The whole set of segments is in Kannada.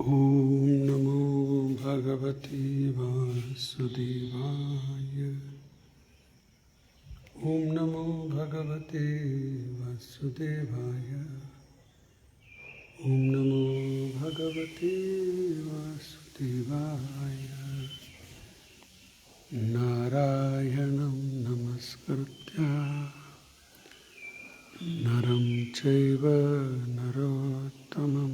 ओम नमो भगवते वासुदेवाय। ओम नमो भगवते वासुदेवाय। ओम नमो भगवते वासुदेवाय। नारायणं नमस्कृत्य नरं चैव नरोत्तमं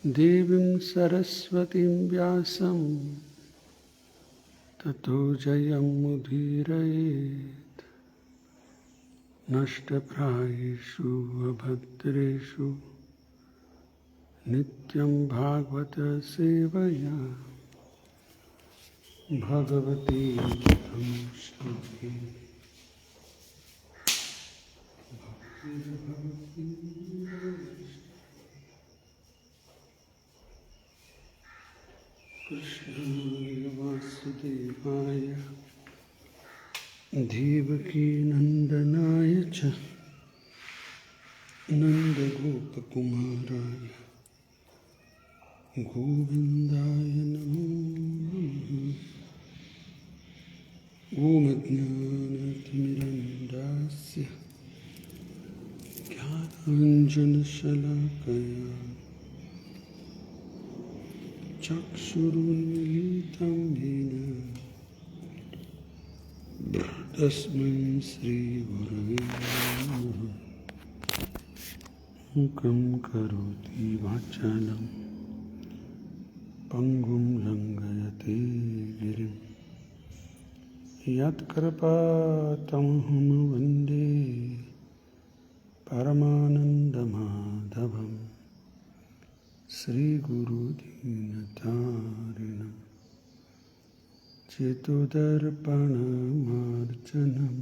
देवीं सरस्वतीं व्यासं ततो जयमुदीरयेत्। नष्टप्रायेषु अभद्रेषु नित्यं भागवत सेवया भगवती संस्तुति। कृष्णाय वासुदेवाय देवकी नंदनाय च नंदगोपकुमाराय गोविन्दाय नमो नमः। ॐ अज्ञानतिमिरन्धस्य ज्ञानाञ्जनशलाकया चक्षुरुन्मीलितं येन तस्मै श्रीगुरवे नमः। मूकं करोति वाचालं पंगुं लङ्घयते गिरिं यत्कृपातमहं वन्दे परमानन्दमाधवं श्रीगुरुदीनतारिणं चेतोदर्पणमार्जनं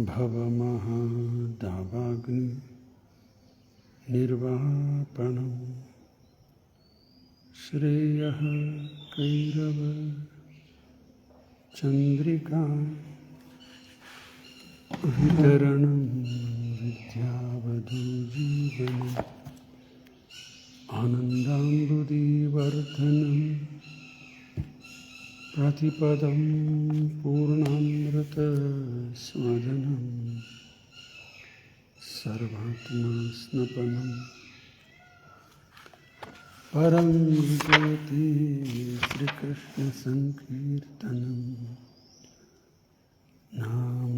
भवमहादावाग्निर्वापणं श्रेयः कैरव चन्द्रिका वितरणं विद्यावधू जीवनम् आनन्दामृतिवर्धनं प्रतिपदं पूर्णामृतस्वदनं सर्वात्मस्नपनं परं ज्योति श्रीकृष्णसङ्कीर्तनं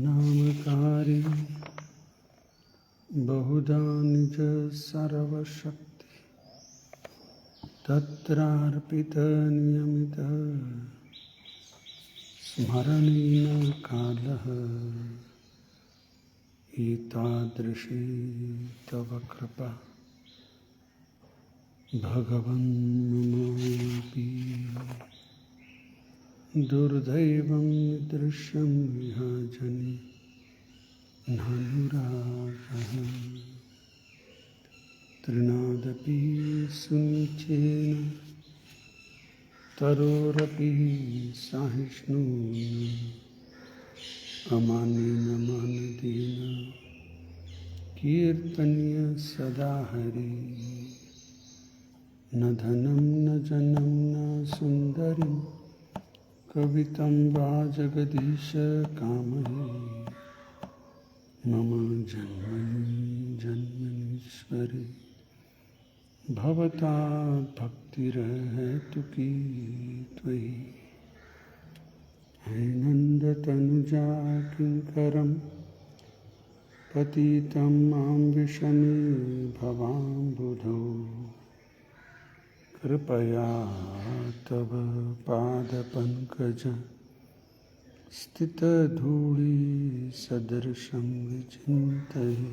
नामकारि बहुधा निज सर्वशक्ति तत्रार्पितनियमित स्मरणेन कालः एतादृशी तव कृपा भगवन् ममापि दुर्दैवं दृश्यं विहाजने नानुरागः तृणादपि सुनिचेन तरोरपि सहिष्णुना अमानेन मानदेन कीर्तनीय सदा हरि। न धनं न जनं न सुन्दरीं कवितं वा जगदीश कामये मम जन्मनि जन्मनीश्वरे भवता भक्तिरहेतुकी त्वयि। हे नन्दतनुजा किङ्करं पतितं मां विषमे भवाम्बुधौ कृपया तव पादपङ्कज स्थितधूळि सदृशं विचिन्तये।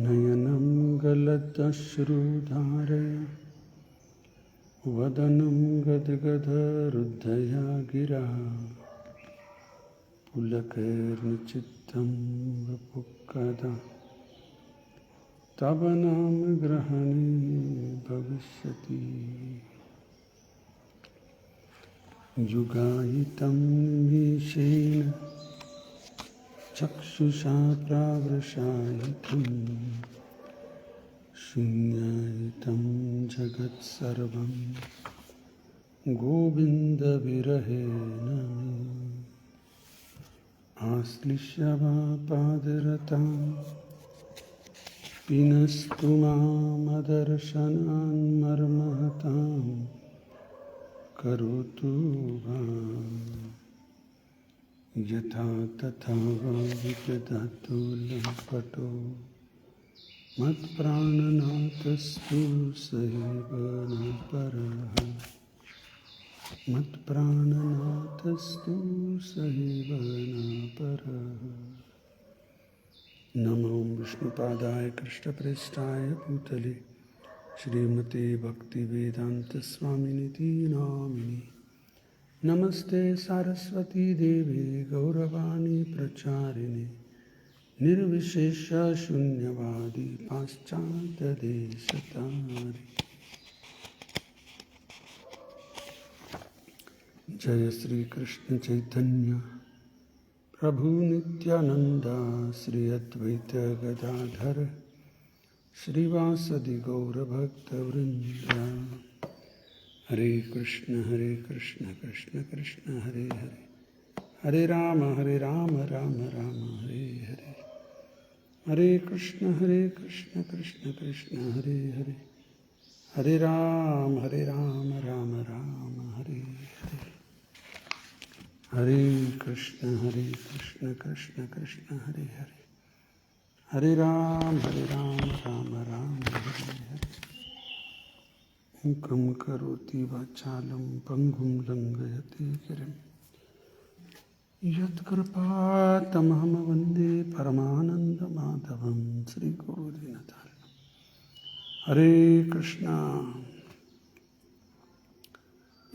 नयनं गलदश्रुधारया वदनं गद्गदहृदया गिरा पुलकैर्निचित्तं वपुः तव नाम ग्रहणे भविष्यति। युगायितं निमेषेण चक्षुषा प्रावृषायितं शून्यतं जगत्सर्वं गोविन्दविरहेण मे आश्लिष्य वा पादरतां पिनस्तु मामदर्शनान् मर्महतां करोतु यथा तथा विदधातु लम्पटो मत्प्राणनाथस्तु सहैव न परः मत्प्राणनाथस्तु सहैव न परः। नमो विष्णुपादाय कृष्णप्रेष्ठाय भूतले श्रीमते भक्तिवेदान्तस्वामिनिति नामिने। नमस्ते सारस्वती देवी गौरवाणी प्रचारिणे निर्विशेष शून्यवादी पाश्चात्यदेशतारि। जय श्री कृष्ण चैतन्य प्रभु नित्यानंद श्री अद्वैत गदाधर श्रीवासदि गौरभक्तवृंद। हरे कृष्ण कृष्ण कृष्ण हरे हरे, हरे राम राम राम हरे हरे, हरे कृष्ण कृष्ण कृष्ण हरे हरे, हरे राम राम राम हरे हरे, हरे कृष्ण कृष्ण कृष्ण हरे हरे, हरे राम राम राम हरे हरे। मूकं करोति वाचालं पङ्गुं लङ्घयति गिरिं यत्कृपातमहं वन्दे परमानन्दमाधवं श्रीगुरुदीनतारिणं। ಹರೇ ಕೃಷ್ಣ.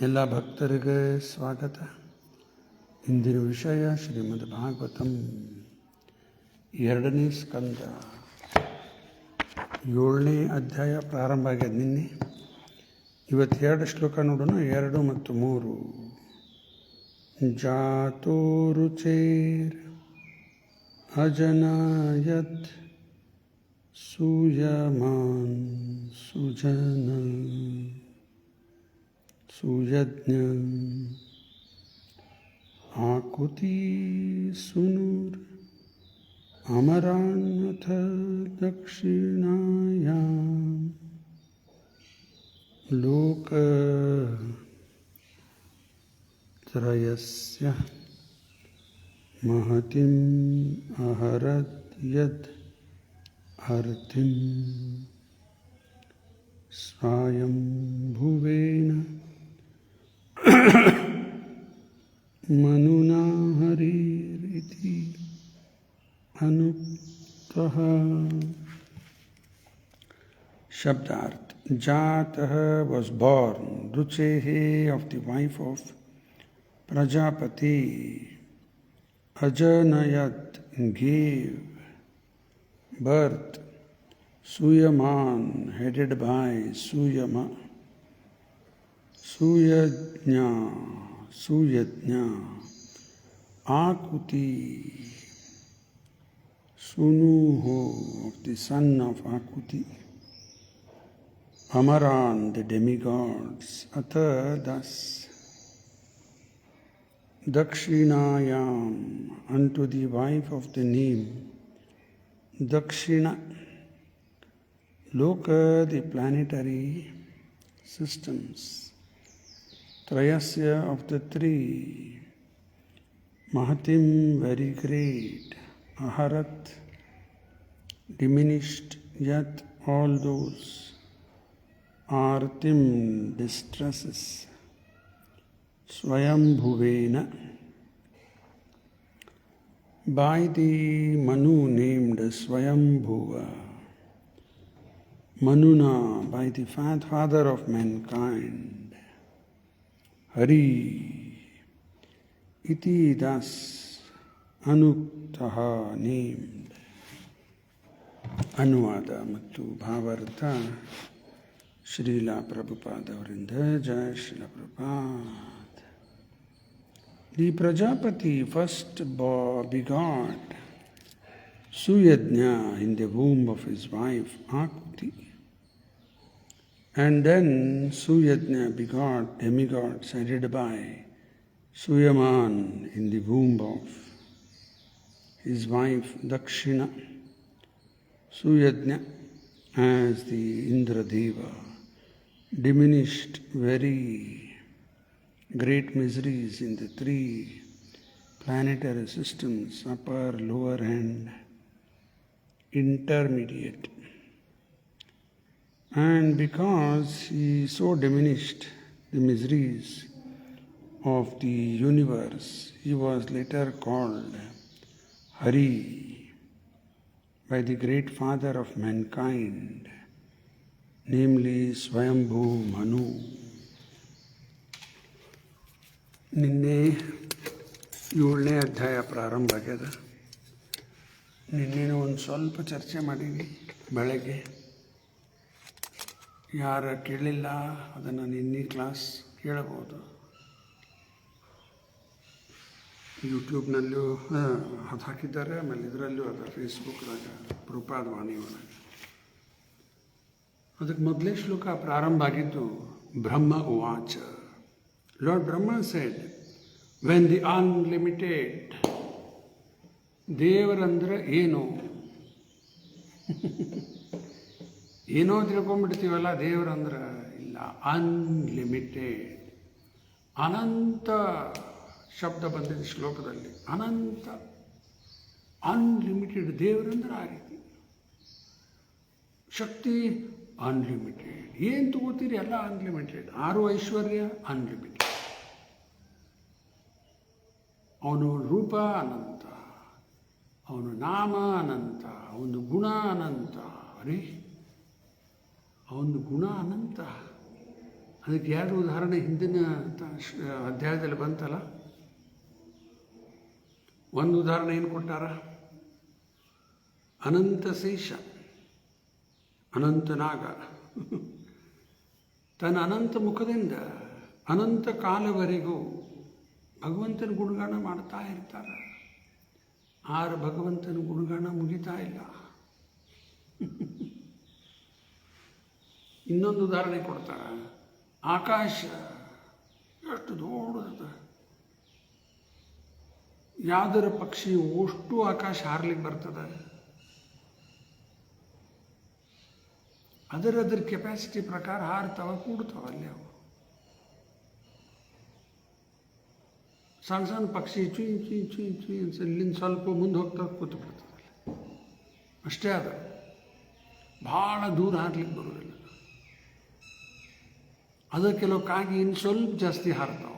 ಎಲ್ಲ ಭಕ್ತರಿಗೆ ಸ್ವಾಗತ. ಇಂದಿನ ವಿಷಯ ಶ್ರೀಮದ್ ಭಾಗವತಂ 2ನೇ ಸ್ಕಂದ 7ನೇ ಅಧ್ಯಾಯ ಪ್ರಾರಂಭ ಆಗ್ಯದ ನಿನ್ನೆ. ಇವತ್ತು 2 ಶ್ಲೋಕ ನೋಡೋಣ, 2 ಮತ್ತು 3. ಜಾತೋ ರುಚೇರ್ ಅಜನಾಯತ್ ಸೂಯಮಾನ್ ಸುಜನ ಸುಯಜ್ಞ ಆಕುತಿ ಸುನೂರ್ ಅಮರಾನ್ನಥ ದಕ್ಷಿಣಾಯಾಮ್ ಲೋಕ ತ್ರಯಸ್ಯ ಮಹತಿಂ ಅಹರತ್ ಯದ್ ಅರ್ಥಿಂ ಸ್ವಯಂಭುವೇನ ಮನುನಾ ಹರಿರಿತಿ ಅನುಕ್ತಃ. ಶಬ್ದಾರ್ಥ. Jatah was born, Ruchehe of the wife of Prajapati. Ajanayat gave birth, Suyaman headed by Suyama, Suyajna, Akuti, Sunuho of the son of Akuti, Amaran the demigods, Atha thus, Dakshinayam unto the wife of the name, Dakshina, Loka the planetary systems, Trayasya of the 3, Mahatim very great, Aharat diminished, Yat all those, Artim distresses, Swayambhuvena by the Manu named Swayambhuva, Manuna by the father of mankind, Hari iti thus Anuktaha named. ಅನುವಾದ ಮತ್ತು ಭಾವಾರ್ಥ ಶ್ರೀಲ ಪ್ರಭುಪಾದವರಿಂದ. ಜಯ Srila Prabhupada. The Prajapati first begot Suyajna in the womb of his wife Akuti. And then Suyajna begot demigods headed by Suyaman in the womb of his wife Dakshina. Suyajna, as the Indradeva, diminished very great miseries in the three planetary systems, upper, lower and intermediate. And because he so diminished the miseries of the universe, he was later called Hari by the great father of mankind, namely Swayambhu Manu. ನಿನ್ನೆ 7ನೇ ಅಧ್ಯಾಯ ಪ್ರಾರಂಭ ಆಗ್ಯದ. ನಿನ್ನೆನೂ ಒಂದು ಸ್ವಲ್ಪ ಚರ್ಚೆ ಮಾಡೀವಿ ಬೆಳಗ್ಗೆ. ಯಾರು ಕೇಳಿಲ್ಲ ಅದನ್ನು ನಿನ್ನೆ ಕ್ಲಾಸ್ ಕೇಳಬಹುದು. ಯೂಟ್ಯೂಬ್ನಲ್ಲೂ ಅದು ಹಾಕಿದ್ದಾರೆ, ಆಮೇಲೆ ಇದರಲ್ಲೂ ಅದ, ಫೇಸ್ಬುಕ್ದಾಗ ಪ್ರಪಾದ ವಾಣಿ ಒಳಗೆ. ಅದಕ್ಕೆ ಮೊದಲೇ ಶ್ಲೋಕ ಪ್ರಾರಂಭ ಆಗಿದ್ದು ಬ್ರಹ್ಮ ಉವಾಚ. Lord Brahma said, when the unlimited, ದೇವರಂದ್ರೆ ಏನು ಏನೋ ತಿಳ್ಕೊಂಡ್ಬಿಡ್ತೀವಲ್ಲ, ದೇವರಂದ್ರೆ ಇಲ್ಲ, ಅನ್ಲಿಮಿಟೆಡ್, ಅನಂತ ಶಬ್ದ ಬಂದಿದೆ ಶ್ಲೋಕದಲ್ಲಿ. ಅನಂತ, ಅನ್ಲಿಮಿಟೆಡ್ ದೇವರಂದ್ರೆ ಆ ರೀತಿ. ಶಕ್ತಿ ಅನ್ಲಿಮಿಟೆಡ್, ಏನು ತಗೋತೀರಿ ಎಲ್ಲ ಅನ್ಲಿಮಿಟೆಡ್. ಆರು ಐಶ್ವರ್ಯ ಅನ್ಲಿಮಿಟೆಡ್. ಅವನು ರೂಪ ಅನಂತ, ಅವನು ನಾಮ ಅನಂತ, ಅವನು ಗುಣ ಅನಂತ. ಅರೇ, ಅವನು ಗುಣ ಅನಂತ. ಅದಕ್ಕೆ 2 ಉದಾಹರಣೆ ಹಿಂದಿನ ಅಧ್ಯಾಯದಲ್ಲಿ ಬಂತಲ್ಲ. ಒಂದು ಉದಾಹರಣೆ ಏನು ಕೊಟ್ಟಾರ? ಅನಂತ ಶೇಷ, ಅನಂತ ನಾಗ ತನ್ನ ಅನಂತ ಮುಖದಿಂದ ಅನಂತ ಕಾಲವರೆಗೂ ಭಗವಂತನ ಗುಣಗಾನ ಮಾಡ್ತಾ ಇರ್ತಾರೆ. ಆರು ಭಗವಂತನ ಗುಣಗಾನ ಮುಗಿತಾ ಇಲ್ಲ. ಇನ್ನೊಂದು ಉದಾಹರಣೆ ಕೊಡ್ತಾರೆ. ಆಕಾಶ ಎಷ್ಟು ದೊಡ್ಡದ, ಯಾವ್ದರ ಪಕ್ಷಿ ಅಷ್ಟು ಆಕಾಶ ಹಾರ್ಲಿಕ್ಕೆ ಬರ್ತದೆ. ಅದರ ಕೆಪಾಸಿಟಿ ಪ್ರಕಾರ ಹಾರ್ತಾವ, ಕೂಡ್ತಾವ ಅಲ್ಲಿ. ಅವು ಸಣ್ಣ ಸಣ್ಣ ಪಕ್ಷಿ ಚುಯ್ ಚುಯ್ ಚುಯ್ ಚುಯ್ ಅನ್ಸ ಇಲ್ಲಿಂದ ಸ್ವಲ್ಪ ಮುಂದೆ ಹೋಗ್ತಾ ಕೂತು ಬಿಡ್ತದೆ. ಅಷ್ಟೇ ಅದ, ಭಾಳ ದೂರ ಹಾರ್ಲಿಕ್ಕೆ ಬರೋದಿಲ್ಲ. ಅದು ಕೆಲವು ಕಾಗಿ ಇನ್ನು ಸ್ವಲ್ಪ ಜಾಸ್ತಿ ಹಾರ್ತಾವೆ.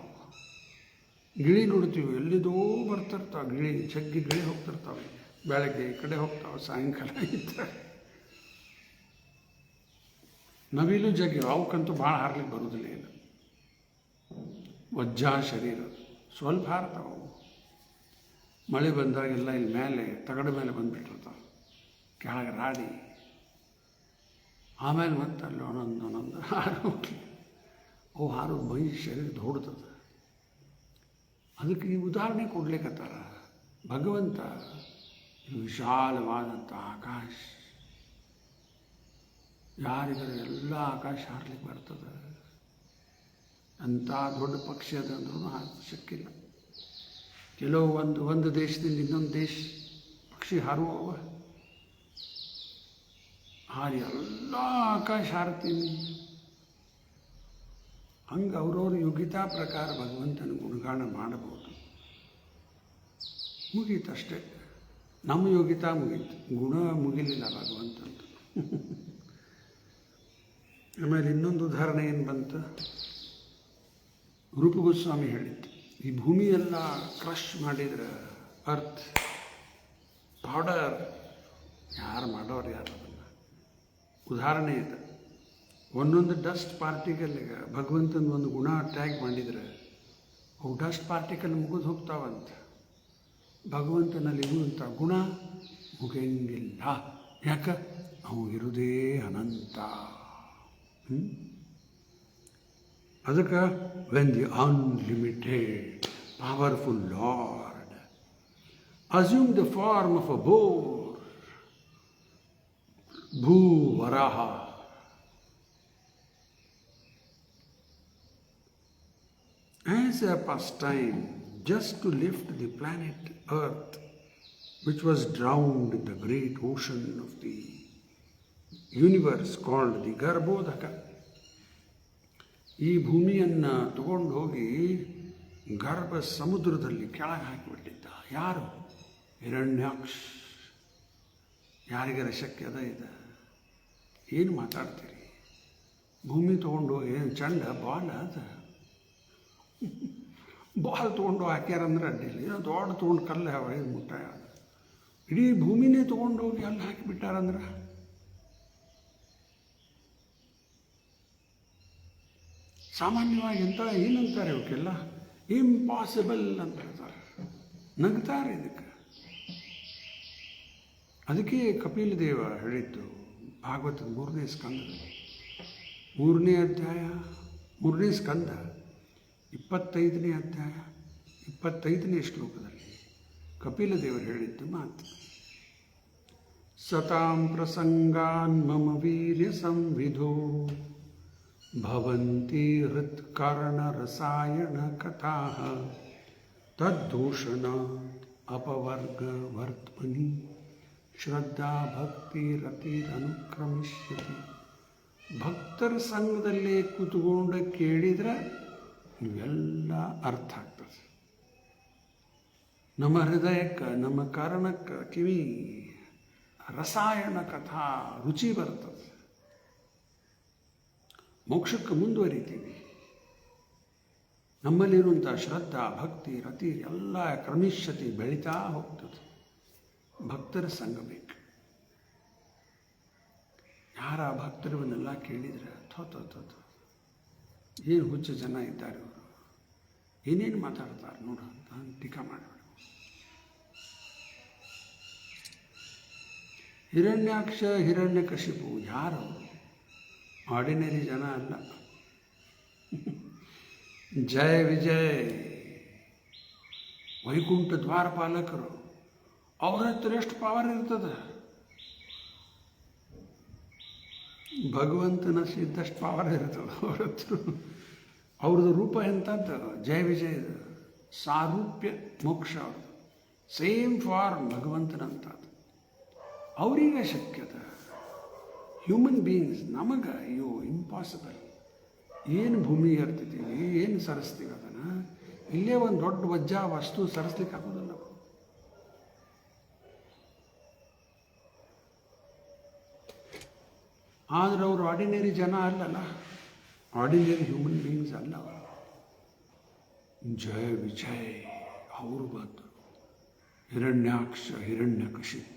ಗಿಳಿ ನೋಡ್ತೀವಿ, ಎಲ್ಲಿದೋ ಬರ್ತಿರ್ತಾವೆ ಗಿಳಿ, ಜಗ್ಗಿ ಗಿಳಿ ಹೋಗ್ತಿರ್ತಾವೆ. ಬೆಳಗ್ಗೆ ಈ ಕಡೆ ಹೋಗ್ತಾವೆ, ಸಾಯಂಕಾಲ ಇರ್ತಾರೆ. ನವಿಲು ಜಗ್ಗಿ, ಅವಕ್ಕಂತೂ ಭಾಳ ಹಾರ್ಲಿಕ್ಕೆ ಬರೋದಿಲ್ಲ. ಏನು ವಜ್ಜ ಶರೀರ, ಸ್ವಲ್ಪ ಹಾರ್ತಾವೆ. ಮಳೆ ಬಂದಾಗೆಲ್ಲ ಇಲ್ಲಿ ಮೇಲೆ ತಗಡ ಮೇಲೆ ಬಂದುಬಿಟ್ಟಿರ್ತಾವೆ, ಕೆಳಗೆ ರಾಡಿ. ಆಮೇಲೆ ಮತ್ತೆ ಅಲ್ಲಿ ಒಂದೊಂದು ಹಾರೋಗಿ ಅವು ಹಾರೋ ಮೈ ಶರೀರ ದೊಡ್ಡದ. ಅದಕ್ಕೆ ಈ ಉದಾಹರಣೆ ಕೊಡ್ಲಿಕ್ಕತ್ತಾರ. ಭಗವಂತ ಇದು ವಿಶಾಲವಾದಂಥ ಆಕಾಶ, ಯಾರಿಗಾರ ಎಲ್ಲ ಆಕಾಶ ಹಾರ್ಲಿಕ್ಕೆ ಬರ್ತದೆ. ಅಂಥ ದೊಡ್ಡ ಪಕ್ಷಿ ಅದಂದ್ರೂ ಸಿಕ್ಕಿಲ್ಲ. ಕೆಲವು ಒಂದು ದೇಶದಿಂದ ಇನ್ನೊಂದು ದೇಶ ಪಕ್ಷಿ ಹಾರುವವ, ಹಾರಿ ಎಲ್ಲ ಆಕಾಶ ಹಾರ್ತೀನಿ. ಹಂಗೆ ಅವ್ರವ್ರ ಯೋಗ್ಯತಾ ಪ್ರಕಾರ ಭಗವಂತನ ಗುಣಗಾನ ಮಾಡಬಹುದು. ಮುಗೀತಷ್ಟೇ. ನಮ್ಮ ಯೋಗ್ಯತಾ ಮುಗೀತು, ಗುಣ ಮುಗಿಲಿಲ್ಲ ಭಗವಂತಂತ. ಆಮೇಲೆ ಇನ್ನೊಂದು ಉದಾಹರಣೆ ಏನು ಬಂತು? ರೂಪಗೋಸ್ವಾಮಿ ಹೇಳಿತ್ತು, ಈ ಭೂಮಿಯೆಲ್ಲ ಕ್ರಶ್ ಮಾಡಿದ್ರೆ ಅರ್ತ್ ಪೌಡರ್ ಯಾರು ಮಾಡೋರು ಯಾರು? ಅದನ್ನು ಉದಾಹರಣೆ ಇದೆ. ಒಂದೊಂದು ಡಸ್ಟ್ ಪಾರ್ಟಿಕಲ್ಗೆ ಭಗವಂತನ ಒಂದು ಗುಣ ಟ್ಯಾಗ್ ಮಾಡಿದರೆ ಅವು ಡಸ್ಟ್ ಪಾರ್ಟಿಕಲ್ ಮುಗಿದು ಹೋಗ್ತಾವಂತ. ಭಗವಂತನಲ್ಲಿ ಇರುವಂಥ ಗುಣ ಮುಗಿಯಂಗಿಲ್ಲ. ಯಾಕೆ? ಅವು ಇರುವುದೇ ಅನಂತ. ಅದಕ್ಕೆ when the unlimited powerful lord assume the form of a boar Bhu Varaha, a pastime just to lift the planet Earth, which was drowned in the great ocean of the universe called the Garbhodaka. ಈ ಭೂಮಿಯನ್ನು ತಗೊಂಡು ಹೋಗಿ ಗರ್ಭ ಸಮುದ್ರದಲ್ಲಿ ಕೆಳಗೆ ಹಾಕಿಬಿಟ್ಟಿದ್ದ. ಯಾರು? ಹಿರಣ್ಯಾಕ್ಷ. ಯಾರಿಗಾರ ಶಕ್ಯ ಅದ ಇದೆ? ಏನು ಮಾತಾಡ್ತೀರಿ? ಭೂಮಿ ತೊಗೊಂಡು ಹೋಗಿ ಏನು ಚಂಡ ಬಾಲ್ ಅದ? ಬಾಲ್ ತೊಗೊಂಡು ಹಾಕ್ಯಾರಂದ್ರೆ ಅಡ್ಡಿಲ್ಲ, ಏನೋ ದೊಡ್ಡ ತೊಗೊಂಡು ಕಲ್ಲು ಇದು ಮುಟ್ಟಾಯ ಇಡೀ ಭೂಮಿನೇ ತೊಗೊಂಡು ಹೋಗಿ ಅಲ್ಲಿ ಹಾಕಿಬಿಟ್ಟಾರಂದ್ರೆ ಸಾಮಾನ್ಯವಾಗಿ ಎಂತ ಏನಂತಾರೆ ಅವಕ್ಕೆಲ್ಲ ಇಂಪಾಸಿಬಲ್ ಅಂತ ಹೇಳ್ತಾರೆ, ನಗ್ತಾರೆ ಇದಕ್ಕೆ. ಅದಕ್ಕೆ ಕಪಿಲ ದೇವ ಹೇಳಿದ್ದು ಭಾಗವತದ 3ನೇ ಸ್ಕಂದದಲ್ಲಿ 3ನೇ ಅಧ್ಯಾಯ 3ನೇ ಸ್ಕಂದ 25ನೇ ಅಧ್ಯಾಯ 25ನೇ ಶ್ಲೋಕದಲ್ಲಿ ಕಪಿಲ ದೇವರು ಹೇಳಿದ್ದು ಮಾತು. ಸತಾಂ ಪ್ರಸಂಗಾನ್ ಮಮ ವೀರ್ಯ ಸಂವಿಧೋ ಭವಂತಿ ಹೃತ್ಕರ್ಣ ರಸಾಯನ ಕಥಾ ತದ್ದೂಷಣಾತ್ ಅಪವರ್ಗ ವರ್ತಮನಿ ಶ್ರದ್ಧಾ ಭಕ್ತಿ ರತಿರನುಕ್ರಮಿಷ್ಯತಿ. ಭಕ್ತರ ಸಂಘದಲ್ಲೇ ಕೂತ್ಕೊಂಡು ಕೇಳಿದ್ರೆ ಇವೆಲ್ಲ ಅರ್ಥ ಆಗ್ತದೆ. ನಮ್ಮ ಹೃದಯಕ್ಕೆ ನಮ್ಮ ಕಾರಣಕ್ಕೆ ಕಿವಿ ರಸಾಯನ ಕಥಾ ರುಚಿ ಬರ್ತದೆ. ಮೋಕ್ಷಕ್ಕೆ ಮುಂದುವರಿತೀವಿ. ನಮ್ಮಲ್ಲಿರುವಂಥ ಶ್ರದ್ಧಾ ಭಕ್ತಿ ರತಿ ಎಲ್ಲ ಕ್ರಮಿಷ್ಯತಿ ಬೆಳೀತಾ ಹೋಗ್ತದೆ. ಭಕ್ತರ ಸಂಘ ಬೇಕು. ಯಾರ ಭಕ್ತರವನ್ನೆಲ್ಲ ಕೇಳಿದರೆ ಥೋ ಏನು ಹುಚ್ಚ ಜನ ಇದ್ದಾರೆ ಅವರು, ಏನೇನು ಮಾತಾಡ್ತಾರೆ ನೋಡು ಅಂತ ಟೀಕಾ ಮಾಡಬೇಡ. ಹಿರಣ್ಯಾಕ್ಷ ಹಿರಣ್ಯಕಶಿಪು ಯಾರವರು? ಆರ್ಡಿನರಿ ಜನ ಅಲ್ಲ. ಜಯ ವಿಜಯ್ ವೈಕುಂಠ ದ್ವಾರಪಾಲಕರು. ಅವ್ರ ಹತ್ರ ಎಷ್ಟು ಪವರ್ ಇರ್ತದೆ? ಭಗವಂತನ ಇದ್ದಷ್ಟು ಪವರ್ ಇರ್ತದೆ ಅವ್ರ ಹತ್ರ. ಅವ್ರದ್ದು ರೂಪ ಎಂಥದ್ದು? ಜಯ ವಿಜಯದ ಸಾರೂಪ್ಯ ಮೋಕ್ಷ ಅವ್ರದ್ದು. ಸೇಮ್ ಫಾರ್ಮ್ ಭಗವಂತನಂಥದ್ದು. ಅವರಿಗೆ ಶಕ್ಯದ. ಹ್ಯೂಮನ್ ಬೀಯಿಂಗ್ಸ್ ನಮಗೆ ಅಯ್ಯೋ ಇಂಪಾಸಿಬಲ್. ಏನು ಭೂಮಿ ಏರ್ತಿದ್ದೀವಿ, ಏನು ಸರಿಸ್ತೀವಿ ಅದನ್ನು. ಇಲ್ಲೇ ಒಂದು ದೊಡ್ಡ ವಜ್ಜ ವಸ್ತು ಸರಿಸ್ಲಿಕ್ಕೆ ಆಗೋದಿಲ್ಲ. ಆದರೆ ಅವರು ಆರ್ಡಿನರಿ ಜನ ಅಲ್ಲಲ್ಲ, ಆರ್ಡಿನರಿ ಹ್ಯೂಮನ್ ಬೀಯಿಂಗ್ಸ್ ಅಲ್ಲ ಅವರು. ಜಯ ವಿಜಯ್ ಅವರು ಬಂದರು. ಹಿರಣ್ಯಾಕ್ಷ ಹಿರಣ್ಯಕಶಿಪು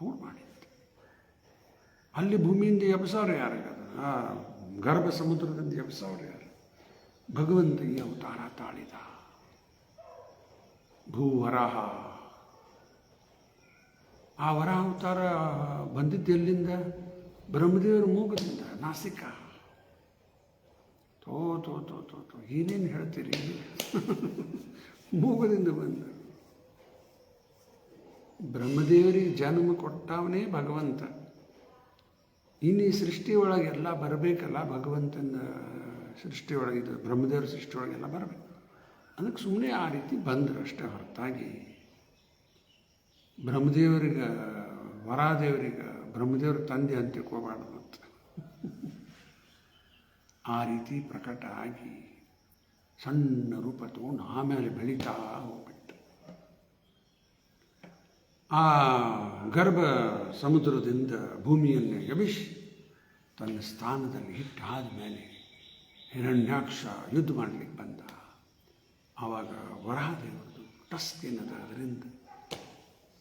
ಅವ್ರು ಮಾಡಿದ್ದು. ಅಲ್ಲಿ ಭೂಮಿಯಿಂದ ಎಬ್ಸವ್ರು ಯಾರಾಗದ? ಗರ್ಭ ಸಮುದ್ರದಿಂದ ಎಬ್ಸವ್ರು ಯಾರು? ಭಗವಂತ ಈ ಅವತಾರ ತಾಳಿದ. ಭೂವರಾಹ. ಆ ವರಾಹ ಅವತಾರ ಬಂದಿದ್ದು ಎಲ್ಲಿಂದ? ಬ್ರಹ್ಮದೇವರ ಮೂಗದಿಂದ, ನಾಸಿಕ. ತೋ ತೋ ತೋ ತೋ ತೋ ಏನೇನು ಹೇಳ್ತೀರಿ? ಮೂಗದಿಂದ ಬಂದ. ಬ್ರಹ್ಮದೇವರಿಗೆ ಜನ್ಮ ಕೊಟ್ಟವನೇ ಭಗವಂತ. ಇನ್ನು ಈ ಸೃಷ್ಟಿಯೊಳಗೆಲ್ಲ ಬರಬೇಕಲ್ಲ, ಭಗವಂತನ ಸೃಷ್ಟಿಯೊಳಗಿದ್ದು ಬ್ರಹ್ಮದೇವರ ಸೃಷ್ಟಿಯೊಳಗೆಲ್ಲ ಬರಬೇಕು. ಅದಕ್ಕೆ ಸುಮ್ಮನೆ ಆ ರೀತಿ ಬಂದರು ಅಷ್ಟೇ ಹೊರತಾಗಿ ಬ್ರಹ್ಮದೇವರಿಗೆ ವರಾದೇವರಿಗೆ ಬ್ರಹ್ಮದೇವ್ರ ತಂದೆ ಅಂತ ತಿಳ್ಕೋಬಾರ್ದು. ಮತ್ತು ಆ ರೀತಿ ಪ್ರಕಟ ಆಗಿ ಸಣ್ಣ ರೂಪ ತಗೊಂಡು ಆಮೇಲೆ ಬೆಳೀತಾ ಹೋಗ್ಬಿಟ್ಟು ಆ ಗರ್ಭ ಸಮುದ್ರದಿಂದ ಭೂಮಿಯನ್ನು ಎಬ್ಬಿಸಿ ತನ್ನ ಸ್ಥಾನದಲ್ಲಿ ಇಟ್ಟಾದ ಮೇಲೆ ಹಿರಣ್ಯಾಕ್ಷ ಯುದ್ಧ ಮಾಡಲಿಕ್ಕೆ ಬಂದ. ಆವಾಗ ವರಾಹದೇವರದು ಟಸ್ಕ್ ಏನದ ಅದರಿಂದ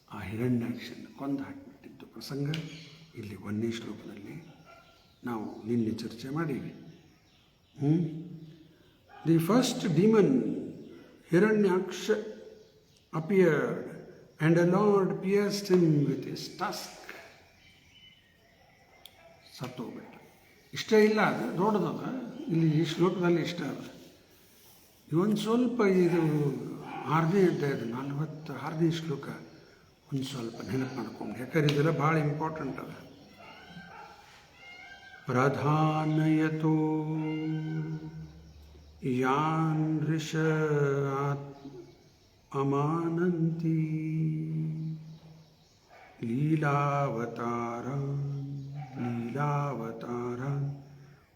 ಆ ಹಿರಣ್ಯಾಕ್ಷನ ಕೊಂದು ಹಾಕಿಬಿಟ್ಟಿದ್ದು ಪ್ರಸಂಗ ಇಲ್ಲಿ 1ನೇ ಶ್ಲೋಕದಲ್ಲಿ ನಾವು ನಿನ್ನೆ ಚರ್ಚೆ ಮಾಡೀವಿ. The first demon Hiranyaksha appeared and the Lord pierced him with his tusk. ಸತ್ತೋಗ್ಬಿಟ್ಟ. ಇಷ್ಟ ಇಲ್ಲ, ಅದು ದೊಡ್ಡದದ. ಇಲ್ಲಿ ಈ ಶ್ಲೋಕದಲ್ಲಿ ಇಷ್ಟ ಅದ. ಇವೊಂದು ಸ್ವಲ್ಪ ಇದು 6ನೇ ಅಧ್ಯಾಯದ 46ನೇ ಶ್ಲೋಕ ಒಂದು ಸ್ವಲ್ಪ ನೆನಪು ಮಾಡ್ಕೊಂಡು, ಯಾಕಂದ್ರೆ ಇದೆಲ್ಲ ಭಾಳ ಇಂಪಾರ್ಟೆಂಟ್ ಅದ. ಪ್ರಧಾನಯತೋ ಯಾನ್ ಋಷ ಅಮಾನಂತಿ ಲೀಲಾವತಾರಾನ್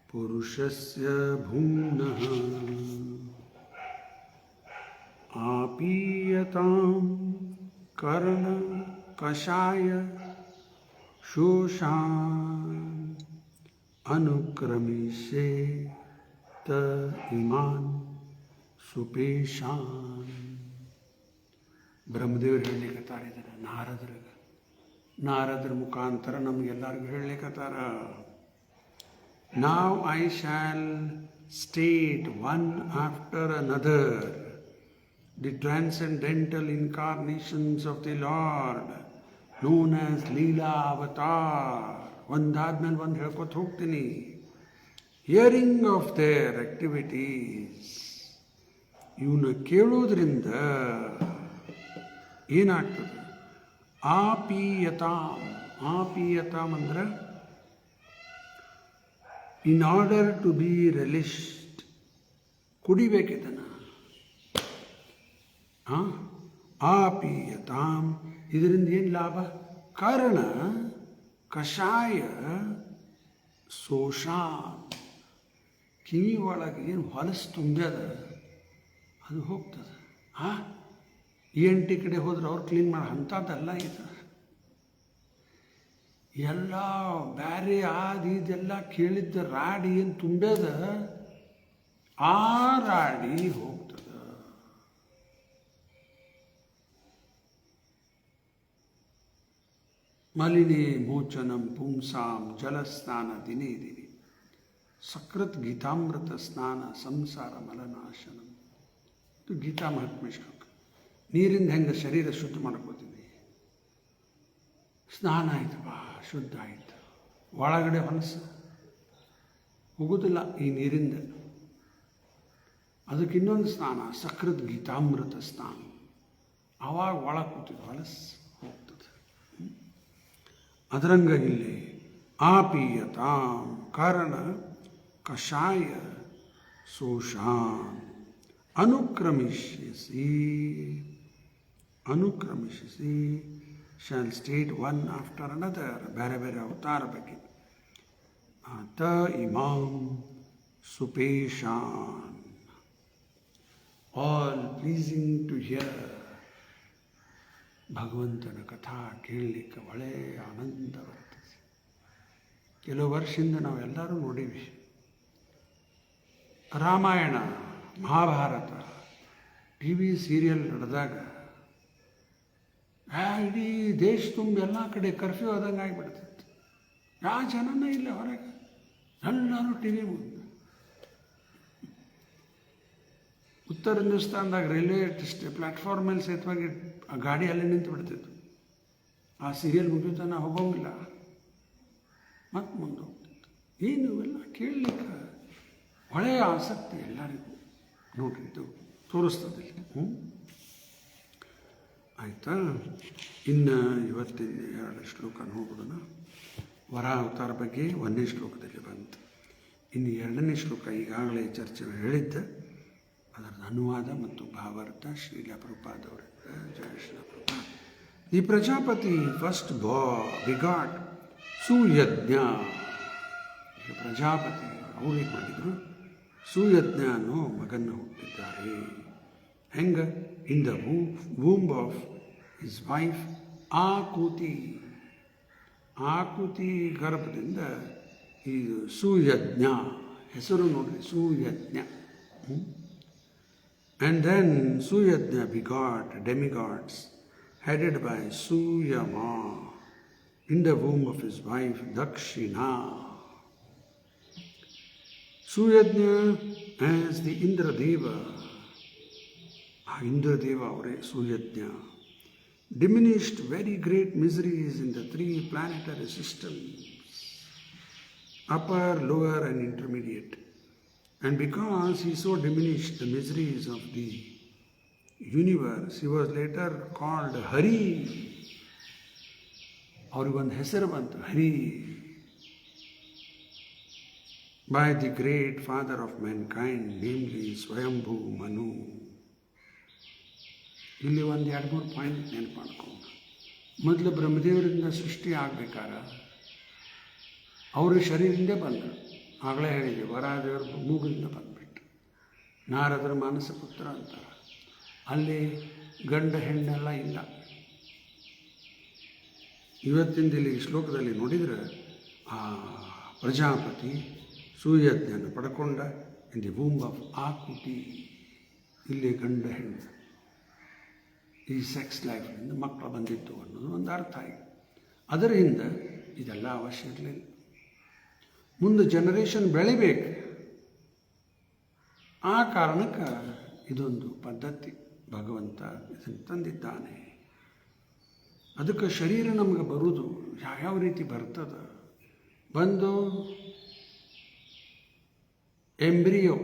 ಪುರುಷಸ್ಯ ಭೂಮ್ನಃ ಆಪೀಯತಾಂ ಕರ್ಣ ಕಷಾಯ ಶೋಷಾನ್ ಅನುಕ್ರಮಿಷ್ಯೆ ತ ಇಮಾನ್ ಸುಪೇಶಾನ್. ಬ್ರಹ್ಮದೇವರು ಹೇಳಲಿಕ್ಕತ್ತಾರ ಇದನ್ನು ನಾರದ್ರ ಮುಖಾಂತರ ನಮಗೆಲ್ಲರಿಗೂ ಹೇಳಲಿಕ್ಕತ್ತಾರ. Now I shall state one after another the transcendental incarnations of the Lord known as Leela Avatar. ಒಂದಾದ್ಮೇಲೆ ಒಂದು ಹೇಳ್ಕೊತ ಹೋಗ್ತೀನಿ. ಹಿಯರಿಂಗ್ ಆಫ್ ದೇರ್ ಆಕ್ಟಿವಿಟೀಸ್, ಇವನ್ನ ಕೇಳೋದ್ರಿಂದ ಏನಾಗ್ತದೆ? ಆಪೀಯತಾಂ ಅಂದ್ರೆ ಇನ್ ಆರ್ಡರ್ ಟು ಬಿ ರಿಲಿಶ್ಡ್, ಕುಡಿಬೇಕಿದನ್ನು. ಆಪೀಯತಾಂ, ಇದರಿಂದ ಏನು ಲಾಭ? ಕಾರಣ ಕಷಾಯ ಶೋಷಾನ್, ಕಿವಿ ಒಳಗೆ ಏನು ಹೊಲಸು ತುಂಬ್ಯದ ಅದು ಹೋಗ್ತದೆ. ENT ಕಡೆ ಹೋದ್ರೆ ಅವ್ರು ಕ್ಲೀನ್ ಮಾಡಿ ಅಂಥದ್ದಲ್ಲ ಇದು. ಎಲ್ಲ ಬ್ಯಾರೆ ಇದೆಲ್ಲ ಕೇಳಿದ್ದ ರಾಡಿ ಏನು ತುಂಬ್ಯದ ಆ ರಾಡಿ ಹೋಗ್ತದೆ. ಮಲಿನೇ ಮೋಚನಂ ಪುಂಸಾಂ ಜಲಸ್ನಾನ ದಿನೇ ದಿನೇ ಸಕೃತ್ ಗೀತಾಮೃತ ಸ್ನಾನ ಸಂಸಾರ ಮಲನಾಶನಂ. ಇದು ಗೀತಾ ಮಹಾತ್ಮೆ ಶ್ಲೋಕ. ನೀರಿಂದ ಹೆಂಗೆ ಶರೀರ ಶುದ್ಧ ಮಾಡ್ಕೋತೀವಿ, ಸ್ನಾನ ಆಯ್ತು, ಶುದ್ಧ ಆಯಿತು, ಒಳಗಡೆ ಹೊಲಸು ಹೋಗೋದಿಲ್ಲ ಈ ನೀರಿಂದ. ಅದಕ್ಕೆ ಇನ್ನೊಂದು ಸ್ನಾನ, ಸಕೃತ್ ಗೀತಾಮೃತ ಸ್ನಾನ. ಆವಾಗ ಒಳಗೆ ಕೂತಿದ್ದು ಹೊಲಸು ಹೋಗ್ತದೆ. ಅದರಂಗ ಇಲ್ಲಿ ಆಪೀಯತಾಂ ಕಾರಣ ಕಷಾಯ ಶೋಷಾನ್ ಅನುಕ್ರಮಿಷ್ಯಸಿ shall state one after another, ಬೇರೆ ಬೇರೆ ಅವತಾರ ಬಗ್ಗೆ. ತ ಇಮಾಂ ಸುಪೇಶಾನ್, ಆಲ್ ಪ್ಲೀಸಿಂಗ್ ಟು ಹಿಯರ್. ಭಗವಂತನ ಕಥಾ ಕೇಳಲಿಕ್ಕೆ ಒಳ್ಳೆಯ ಆನಂದ ಬರ್ತದೆ. ಕೆಲವು ವರ್ಷದಿಂದ ನಾವೆಲ್ಲರೂ ನೋಡೀವಿ. ರಾಮಾಯಣ ಮಹಾಭಾರತ TV ಸೀರಿಯಲ್ ನಡೆದಾಗ ಇಡೀ ದೇಶ ತುಂಬ ಎಲ್ಲ ಕಡೆ ಕರ್ಫ್ಯೂ ಆದಂಗೆ ಆಗಿಬಿಡ್ತಿತ್ತು. ಯಾವ ಜನನೇ ಇಲ್ಲ ಹೊರಗೆ, ಎಲ್ಲರೂ TV ಮುಂದೆ. ಉತ್ತರ ಹಿಂದೂಸ್ತಾನದಾಗ ರೈಲ್ವೆ ಪ್ಲ್ಯಾಟ್ಫಾರ್ಮಲ್ಲಿ ಸೇತುವಾಗಿ ಆ ಗಾಡಿ ಅಲ್ಲೇ ನಿಂತು ಬಿಡ್ತಿತ್ತು. ಆ ಸೀರಿಯಲ್ ಮುಗಿತಾನ ಹೋಗೋಂಗಿಲ್ಲ, ಮತ್ತೆ ಮುಂದೆ ಹೋಗ್ತಿತ್ತು. ಏನು ಇವೆಲ್ಲ ಕೇಳಲಿಕ್ಕೆ ಒಳ್ಳೆಯ ಆಸಕ್ತಿ ಎಲ್ಲರಿಗೂ. ನೋಡಿದ್ದು ತೋರಿಸ್ತದೆ. ಆಯಿತಾ? ಇನ್ನು ಇವತ್ತಿನ 2 ಶ್ಲೋಕ ನೋಡೋಣ. ವರ ಅವತಾರ ಬಗ್ಗೆ 1ನೇ ಶ್ಲೋಕದಲ್ಲಿ ಬಂತು. ಇನ್ನು 2ನೇ ಶ್ಲೋಕ ಈಗಾಗಲೇ ಚರ್ಚೆ ಹೇಳಿದ್ದ, ಅದರ ಅನುವಾದ ಮತ್ತು ಭಾವಾರ್ಥ ಶ್ರೀಲ ಪ್ರಭುಪಾದವರಿಂದ. ಜಯ Srila Prabhupada. The Prajapati first begot Suyajna. Prajapati ಅವ್ರಿಗೆ ಮಾಡಿದರು, ಸುಯಜ್ಞ ಅನ್ನೋ ಮಗನ್ನು ಹುಟ್ಟಿದ್ದಾರೆ. ಹೆಂಗೆ? In the womb of his wife Akuti. Akuti ಗರ್ಭದಿಂದ ಇದು ಸುಯಜ್ಞ ಹೆಸರು ನೋಡ್ರಿ, ಸುಯಜ್ಞ. And then Suyajna begot demigods headed by Suyama in the womb of his wife Dakshina. Suyajna as the Indradeva, Indradeva or Suyajna, diminished very great miseries in the 3 planetary systems, upper, lower and intermediate. And because he so diminished the miseries of the universe, he was later called Hari. ಅವ್ರಿಗೊಂದು ಹೆಸರು ಬಂತು, ಹರಿ. by the great father of mankind, namely Swayambhu Manu. ಇಲ್ಲಿ ಒಂದು 2-3 ಪಾಯಿಂಟ್ ನೆನಪು ಮಾಡ್ಕೊಂಡು, ಮೊದಲು ಬ್ರಹ್ಮದೇವರಿಂದ ಸೃಷ್ಟಿ ಆಗಬೇಕಾದ್ರೆ ಅವರು ಶರೀರದಿಂದ ಬಂದರು. ಆಗಲೇ ಹೇಳಿದ್ವಿ, ವರಾದೇವರ ಮೂಗಿನಿಂದ ಬಂದುಬಿಟ್ಟು ನಾರದರ ಮಾನಸ ಪುತ್ರ ಅಂತಾರೆ. ಅಲ್ಲಿ ಗಂಡ ಹೆಣ್ಣೆಲ್ಲ ಇಲ್ಲ. ಇವತ್ತಿಂದ ಇಲ್ಲಿ ಶ್ಲೋಕದಲ್ಲಿ ನೋಡಿದರೆ ಆ ಪ್ರಜಾಪತಿ ಸೂರ್ಯಜ್ಞಾನ ಪಡ್ಕೊಂಡ in the womb of Akuti. ಇಲ್ಲಿ ಗಂಡ ಹೆಣ್ಣು ಈ ಸೆಕ್ಸ್ ಲೈಫ್ನಿಂದ ಮಕ್ಕಳು ಬಂದಿತ್ತು ಅನ್ನೋದು ಒಂದು ಅರ್ಥ ಆಯಿತು. ಅದರಿಂದ ಇದೆಲ್ಲ ಅವಶ್ಯ ಇರಲಿಲ್ಲ. ಮುಂದೆ ಜನರೇಷನ್ ಬೆಳಿಬೇಕು, ಆ ಕಾರಣಕ್ಕೆ ಇದೊಂದು ಪದ್ಧತಿ ಭಗವಂತ ಇದನ್ನು ತಂದಿದ್ದಾನೆ. ಅದಕ್ಕೆ ಶರೀರ ನಮಗೆ ಬರುವುದು ಯಾವ್ಯಾವ ರೀತಿ ಬರ್ತದೆ. ಬಂದು ಎಂಬ್ರಿಯೋ,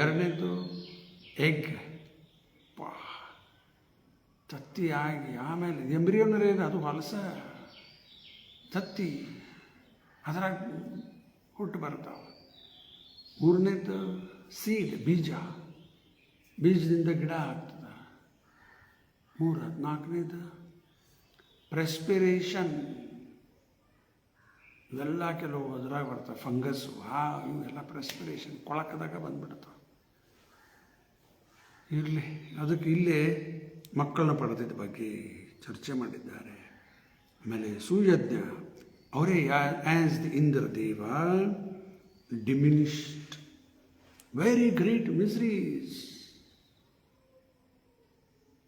ಎರಡನೇದು ಎಗ್, ತತ್ತಿಯಾಗಿ, ಆಮೇಲೆ ಎಂಬ್ರಿಯೋನರೇ ಅದು ಹೊಲಸ ತತ್ತಿ, ಅದರಾಗ ಹುಟ್ಟು ಬರ್ತಾವೆ. ಮೂರನೇದು ಸೀಡ್, ಬೀಜದಿಂದ ಗಿಡ ಆಗ್ತದೆ. ನಾಲ್ಕನೇದು ಪ್ರೆಸ್ಪಿರೇಷನ್, ಇವೆಲ್ಲ ಕೆಲವು ಅದ್ರಾಗ ಬರ್ತವೆ. ಫಂಗಸ್ಸು, ಇವೆಲ್ಲ ಪ್ರೆಸ್ಪಿರೇಷನ್ ಕೊಳಕದಾಗ ಬಂದ್ಬಿಡ್ತಾವೆ. ಇರಲಿ, ಅದಕ್ಕೆ ಇಲ್ಲೇ ಮಕ್ಕಳನ್ನ ಪಡೆದಿದ್ದ ಬಗ್ಗೆ ಚರ್ಚೆ ಮಾಡಿದ್ದಾರೆ. ಆಮೇಲೆ ಸೂರ್ಯಜ್ಞ ಅವರೇ as the Indradeva diminished very great miseries,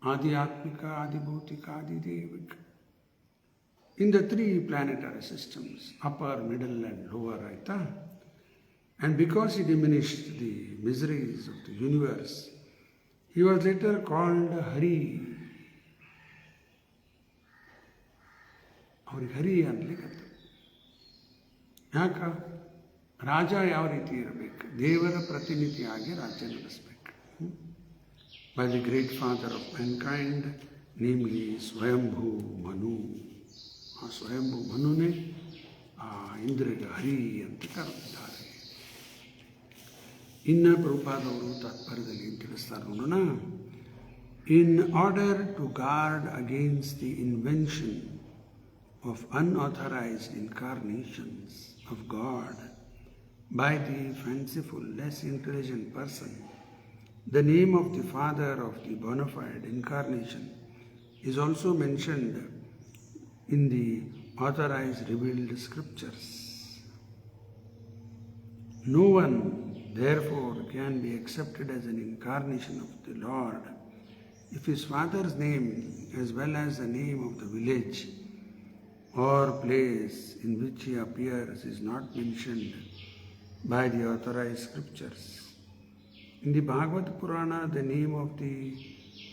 ಆಧ್ಯಾತ್ಮಿಕ, ಆದಿಭೌತಿಕ, ಆದಿದೇವಿಕ, in the 3 planetary systems, upper, middle and lower, ಆಯಿತಾ. And because he diminished the miseries of the universe, he was later called Hari. ಅವ್ರಿಗೆ ಹರಿ ಅನ್ಲಿಕ್ಕೆ ಯಾಕ? ರಾಜ ಯಾವ ರೀತಿ ಇರಬೇಕು? ದೇವರ ಪ್ರತಿನಿಧಿಯಾಗಿ ರಾಜ್ಯ ನಡೆಸಬೇಕು. By the great father of mankind, namely ಸ್ವಯಂಭೂ ಮನು. ಆ ಸ್ವಯಂಭೂ ಮನುನೇ ಆ ಇಂದ್ರಿಗೆ ಹರಿ ಅಂತ ಕರೆದಿದ್ದಾರೆ. ಇನ್ನು ಪ್ರಭುಪಾದವರು ತಾತ್ಪರ್ಯದಲ್ಲಿ ತಿಳಿಸ್ತಾರೆ ನೋಡೋಣ. In order to guard against the invention of unauthorized incarnations of God by the fanciful, less intelligent person, the name of the father of the bona fide incarnation is also mentioned in the authorized revealed scriptures. No one, therefore, can be accepted as an incarnation of the Lord if his father's name, as well as the name of the village or place in which he appears, is not mentioned by the authorized scriptures. In the Bhagavad Purana, the name of the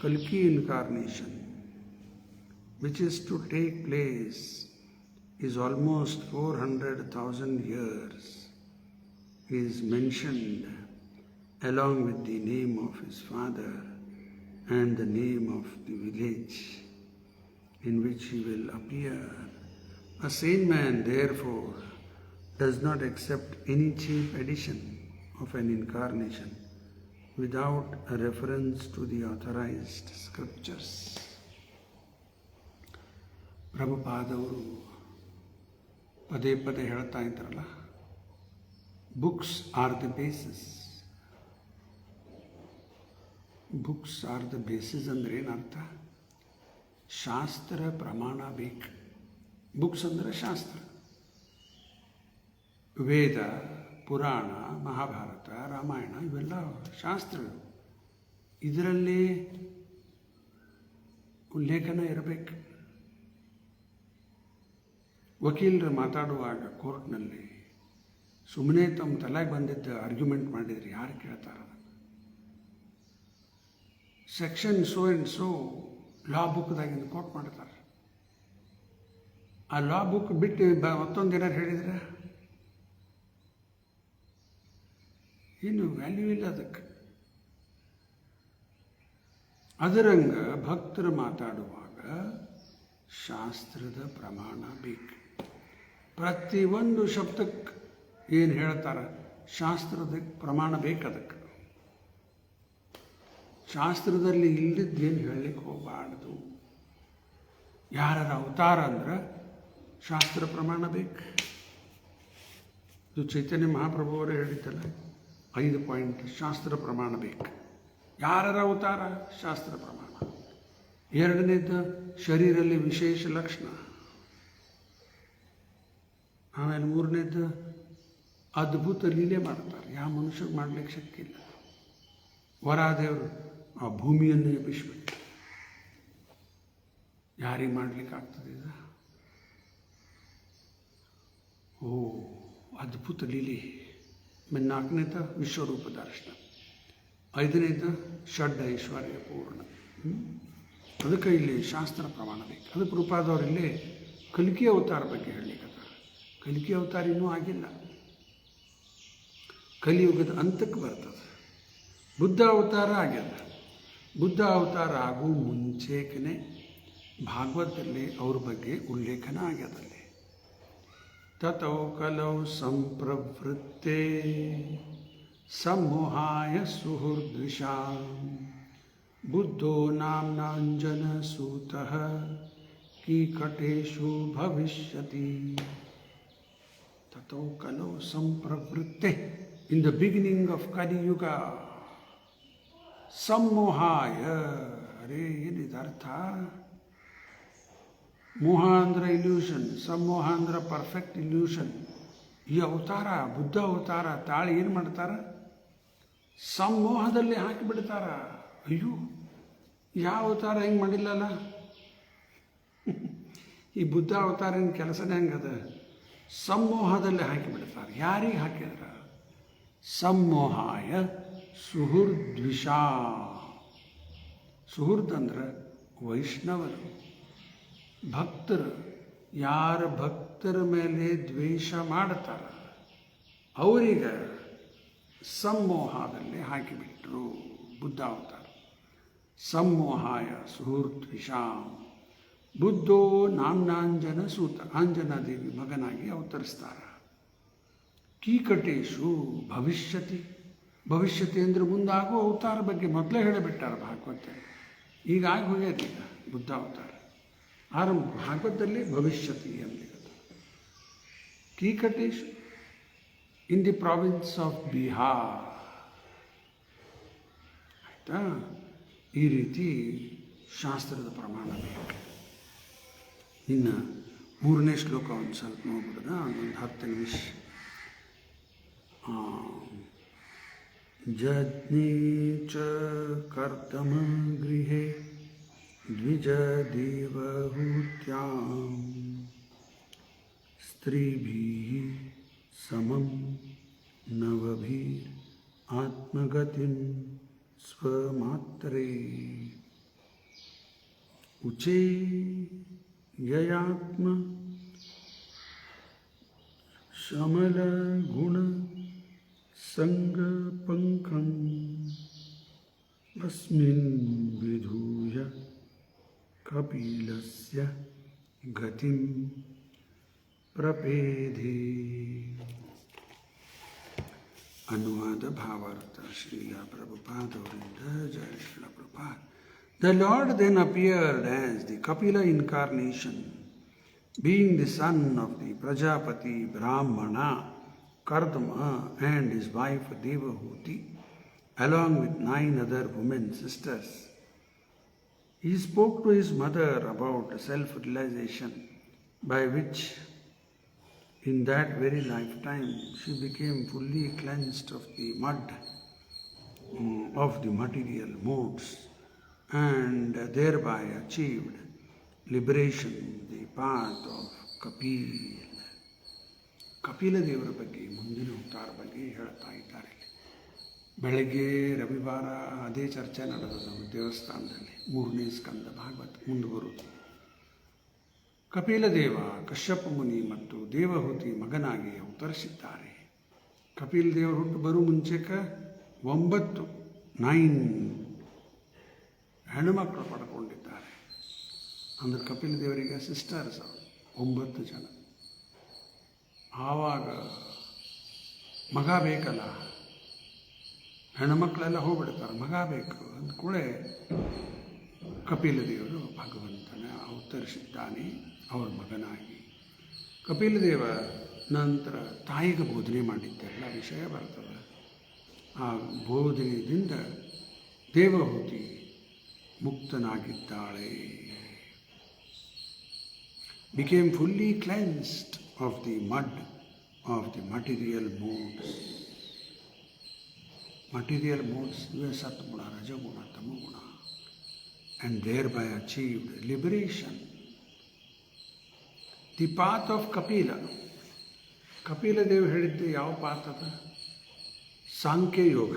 Kalki incarnation, which is to take place, is almost 400,000 years, is mentioned along with the name of his father and the name of the village in which he will appear. A sane man, therefore, does not accept any cheap edition of an incarnation without a reference to the authorized scriptures. ಪ್ರಭುಪಾದವರು ಪದೇ ಪದೇ ಹೇಳ್ತಾ ಇದ್ದಾರಲ್ಲ, books are the basis. Books are the basis ಅಂದರೆ ಏನರ್ಥ? ಶಾಸ್ತ್ರ ಪ್ರಮಾಣ ಬೇಕು. ಬುಕ್ಸ್ ಅಂದರೆ ಶಾಸ್ತ್ರ. ವೇದ, ಪುರಾಣ, ಮಹಾಭಾರತ, ರಾಮಾಯಣ ಇವೆಲ್ಲ ಶಾಸ್ತ್ರಗಳು. ಇದರಲ್ಲಿ ಉಲ್ಲೇಖನ ಇರಬೇಕು. ವಕೀಲರು ಮಾತಾಡುವಾಗ ಕೋರ್ಟ್ನಲ್ಲಿ ಸುಮ್ಮನೆ ತಮ್ಮ ತಲೆಗೆ ಬಂದಿದ್ದ ಆರ್ಗ್ಯುಮೆಂಟ್ ಮಾಡಿದರೆ ಯಾರು ಕೇಳ್ತಾರ? Section so and so law ಬುಕ್ದಾಗಿಂದ ಕೋಟ್ ಮಾಡ್ತಾರೆ. ಆ ಲಾ ಬುಕ್ ಬಿಟ್ಟು ಮತ್ತೊಂದು ಏನಾರು ಹೇಳಿದರೆ ಏನು ವ್ಯಾಲ್ಯೂ ಇಲ್ಲ ಅದಕ್ಕೆ. ಅದರಂಗ ಭಕ್ತರು ಮಾತಾಡುವಾಗ ಶಾಸ್ತ್ರದ ಪ್ರಮಾಣ ಬೇಕು. ಪ್ರತಿಯೊಂದು ಶಬ್ದಕ್ಕೆ ಏನು ಹೇಳ್ತಾರೆ, ಶಾಸ್ತ್ರದ ಪ್ರಮಾಣ ಬೇಕದಕ್ಕೆ. ಶಾಸ್ತ್ರದಲ್ಲಿ ಇಲ್ಲದಿದ್ದೇನು ಹೇಳಲಿಕ್ಕೆ ಹೋಗಬಾರ್ದು. ಯಾರ ಅವತಾರ ಅಂದ್ರೆ ಶಾಸ್ತ್ರ ಪ್ರಮಾಣ ಬೇಕು. ಇದು ಚೈತನ್ಯ ಮಹಾಪ್ರಭುವರೇ ಹೇಳಿದ್ದಲ್ಲ, 5 ಪಾಯಿಂಟ್ ಶಾಸ್ತ್ರ ಪ್ರಮಾಣ ಬೇಕು. ಯಾರ ಅವತಾರ, ಶಾಸ್ತ್ರ ಪ್ರಮಾಣ. ಎರಡನೇದು ಶರೀರಲ್ಲಿ ವಿಶೇಷ ಲಕ್ಷಣ. ಆಮೇಲೆ ಮೂರನೇದು ಅದ್ಭುತ ಲೀಲೆ ಮಾಡ್ತಾರೆ, ಯಾವ ಮನುಷ್ಯಗೆ ಮಾಡ್ಲಿಕ್ಕೆ ಶಕ್ತಿ ಇಲ್ಲ. ವರಾದೇವರು ಆ ಭೂಮಿಯನ್ನು ಎಬ್ಬಿಸ್ಬಿಟ್ಟು ಯಾರಿಗೆ ಮಾಡ್ಲಿಕ್ಕೆ ಆಗ್ತದೆ ಇದು? ಓ, ಅದ್ಭುತ ಲೀಲೆ. ಆಮೇಲೆ 4ನೇದು ವಿಶ್ವರೂಪ ದರ್ಶನ. 5ನೇದು ಷಡ್ ಐಶ್ವರ್ಯ ಪೂರ್ಣ. ಅದಕ್ಕೆ ಇಲ್ಲಿ ಶಾಸ್ತ್ರ ಪ್ರಮಾಣ ಬೇಕು. ಅದಕ್ಕೆ ರೂಪಾದವ್ರು ಇಲ್ಲಿ ಕಲಿಕೆ ಅವತಾರ ಬಗ್ಗೆ ಹೇಳಲಿಕ್ಕೆ. ಕಲಿಕೆ ಅವತಾರ ಇನ್ನೂ ಆಗಿಲ್ಲ, ಕಲಿಯುಗದ ಅಂತಕ್ಕೆ ಬರ್ತದೆ. ಬುದ್ಧ ಅವತಾರ ಆಗ್ಯದ. ಬುದ್ಧ ಅವತಾರ ಆಗೋ ಮುಂಚೆಕೇ ಭಾಗವತದಲ್ಲಿ ಅವ್ರ ಬಗ್ಗೆ ಉಲ್ಲೇಖನ ಆಗ್ಯದಲ್ಲಿ. ತತೌ ಕಲೌ ಸಂಪ್ರವೃತ್ತೆ ಸಮೋಹಾಯ ಸುಹೃದ್ವಿಷಾಂ ಬುದ್ಧೋ ನಾಮ್ನಾಂಜನಸೂತಃ ಕೀಕಟೇಷು ಭವಿಷ್ಯತಿ. ತತೌ ಕಲೌ ಸಂಪ್ರವೃತ್ತೆ, ಇನ್ ದ ಬಿಗಿನಿಂಗ್ ಆಫ್ ಕಲಿಯುಗ. ಸಮೋಹಾಯ, ಅರೇ ಏನಿದೆ ಅರ್ಥ? ಮೋಹ ಅಂದ್ರೆ ಇಲ್ಯೂಷನ್, ಸಮೋಹ ಅಂದ್ರೆ ಪರ್ಫೆಕ್ಟ್ ಇಲ್ಯೂಷನ್. ಈ ಅವತಾರ, ಬುದ್ಧ ಅವತಾರ ತಾಳಿ ಏನು ಮಾಡ್ತಾರ? ಸಮೋಹದಲ್ಲಿ ಹಾಕಿಬಿಡ್ತಾರ. ಅಯ್ಯೋ, ಯಾವ ಅವತಾರ ಹೆಂಗೆ ಮಾಡಿಲ್ಲಲ್ಲ. ಈ ಬುದ್ಧ ಅವತಾರಿನ ಕೆಲಸನೇ ಹೆಂಗದ? ಸಮೋಹದಲ್ಲಿ ಹಾಕಿಬಿಡ್ತಾರೆ. ಯಾರಿಗೆ ಹಾಕಿದ್ರ? ಸಮೋಹಾಯ ಸುಹೃದ್ವಿಷಾ. ಸುಹೃದ್ ಅಂದ್ರೆ ವೈಷ್ಣವರು, ಭಕ್ತರು. ಯಾರ ಭಕ್ತರ ಮೇಲೆ ದ್ವೇಷ ಮಾಡ್ತಾರ ಅವರಿಗೆ ಸಮೋಹದಲ್ಲಿ ಹಾಕಿಬಿಟ್ರು ಬುದ್ಧ ಅವತಾರ. ಸಮೋಹಾಯ ಸುಹೃದ್ವಿಷಾಂ ಬುದ್ಧೋ ನಾಮ್ನಾಂಜನ ಸೂತ, ಆಂಜನಾದೇವಿ ಮಗನಾಗಿ ಅವತರಿಸ್ತಾರ. ಕೀಕಟೇಶು ಭವಿಷ್ಯತಿ. ಭವಿಷ್ಯತಿ ಅಂದರೆ ಮುಂದಾಗುವ ಅವತಾರ ಬಗ್ಗೆ ಮೊದಲೇ ಹೇಳಿಬಿಟ್ಟಾರ ಭಾಗವತ. ಈಗ ಆಗಿ ಹೋಗ್ಯದ ಈಗ ಬುದ್ಧ ಅವತಾರ ಆರಂಭ. ಭಾಗವತದಲ್ಲಿ ಭವಿಷ್ಯತಿ ಅಂತ. ಕೀಕಟೇಶು in the province of Bihar. ಆಯಿತಾ? ಈ ರೀತಿ ಶಾಸ್ತ್ರದ ಪ್ರಮಾಣ ಬೇಕು. ಇನ್ನು 3ನೇ ಶ್ಲೋಕ ಒಂದು ಸ್ವಲ್ಪ ನೋಡ್ಬಿಡೋಣ, ಒಂದು 10 ನಿಮಿಷ. ಜಜ್ಞೇ ಚ ಕರ್ತಮ ಗೃಹೇ ದ್ವಿಜ ದೇವಹೂತ್ಯಾಂ ಸ್ತ್ರೀಭಿಃ ಸಮಂ ನವಭಿರ್ ಆತ್ಮಗತಿಂ ಸ್ವಮಾತ್ರೇ ಉಚೇ ಯಯಾತ್ಮ ಶಮಲ ಗುಣ ಸಂಗ ಪಂಕಂ ಅಸ್ಮಿನ್ ವಿಧೂಯ ಕಪಿಲಸ್ಯ ಗತಿಂ ಪ್ರಪೇಧೆ. ಅನುವಾದ ಭಾವಾರ್ಥ ಶ್ರೀಲ ಪ್ರಭುಪಾದವರಿಂದ. ಜಯ Srila Prabhupada. The Lord then appeared as the Kapila incarnation, being the son of the Prajapati Brahmana Kardama and his wife Devahuti, along with 9 other women sisters. He spoke to his mother about self-realization, by which in that very lifetime she became fully cleansed of the mud of the material modes and thereby achieved liberation, the path of Kapil. Kapila ದೇವರ ಬಗ್ಗೆ, ಮುಂದಿನ ಅವತಾರ ಬಗ್ಗೆ ಹೇಳ್ತಾ ಇದ್ದಾರೆ. ಬೆಳಗ್ಗೆ ರವಿವಾರ ಅದೇ ಚರ್ಚೆ ನಡೆದದು ದೇವಸ್ಥಾನದಲ್ಲಿ. 3ನೇ ಸ್ಕಂದ ಭಾಗವತ ಮುಂದೆ ಬರುವುದು. ಕಪಿಲ ದೇವ ಕಶ್ಯಪ ಮುನಿ ಮತ್ತು ದೇವಹೂತಿ ಮಗನಾಗಿ ಅವತರಿಸಿದ್ದಾರೆ. ಕಪಿಲ ದೇವರು ಹುಟ್ಟು ಬರೋ ಮುಂಚೆಕ 9 ಹೆಣ್ಣುಮಕ್ಕಳು ಪಡ್ಕೊಂಡಿದ್ದಾರೆ. ಅಂದ್ರೆ ಕಪಿಲ ದೇವರಿಗೆ ಸಿಸ್ಟರ್ಸ್ 9 ಜನ. ಆವಾಗ ಮಗ ಬೇಕಲ್ಲ, ಹೆಣ್ಣುಮಕ್ಕಳೆಲ್ಲ ಹೋಗ್ಬಿಡ್ತಾರೆ, ಮಗ ಬೇಕು ಅಂದ ಕೂಡಲೇ ಕಪಿಲ ದೇವರು ಭಗವಂತನ ಅವತರಿಸಿದ್ದಾನೆ ಅವರ ಮಗನಾಗಿ. ಕಪಿಲ ದೇವ ನಂತರ ತಾಯಿಗೆ ಬೋಧನೆ ಮಾಡಿದ್ದೆಲ್ಲ ವಿಷಯ ಬರ್ತದೆ. ಆ ಬೋಧನೆಯಿಂದ Devahuti ಮುಕ್ತನಾಗಿದ್ದಾಳೆ. became fully cleansed of the mud of the material modes. Material modes were satguna, rajaguna, tamaguna, and thereby achieved liberation. The path of Kapila. Kapila Dev ಹೇಳಿದ್ದು ಯಾವ ಪಾತ್ ಅದ? ಸಾಂಖ್ಯ ಯೋಗ.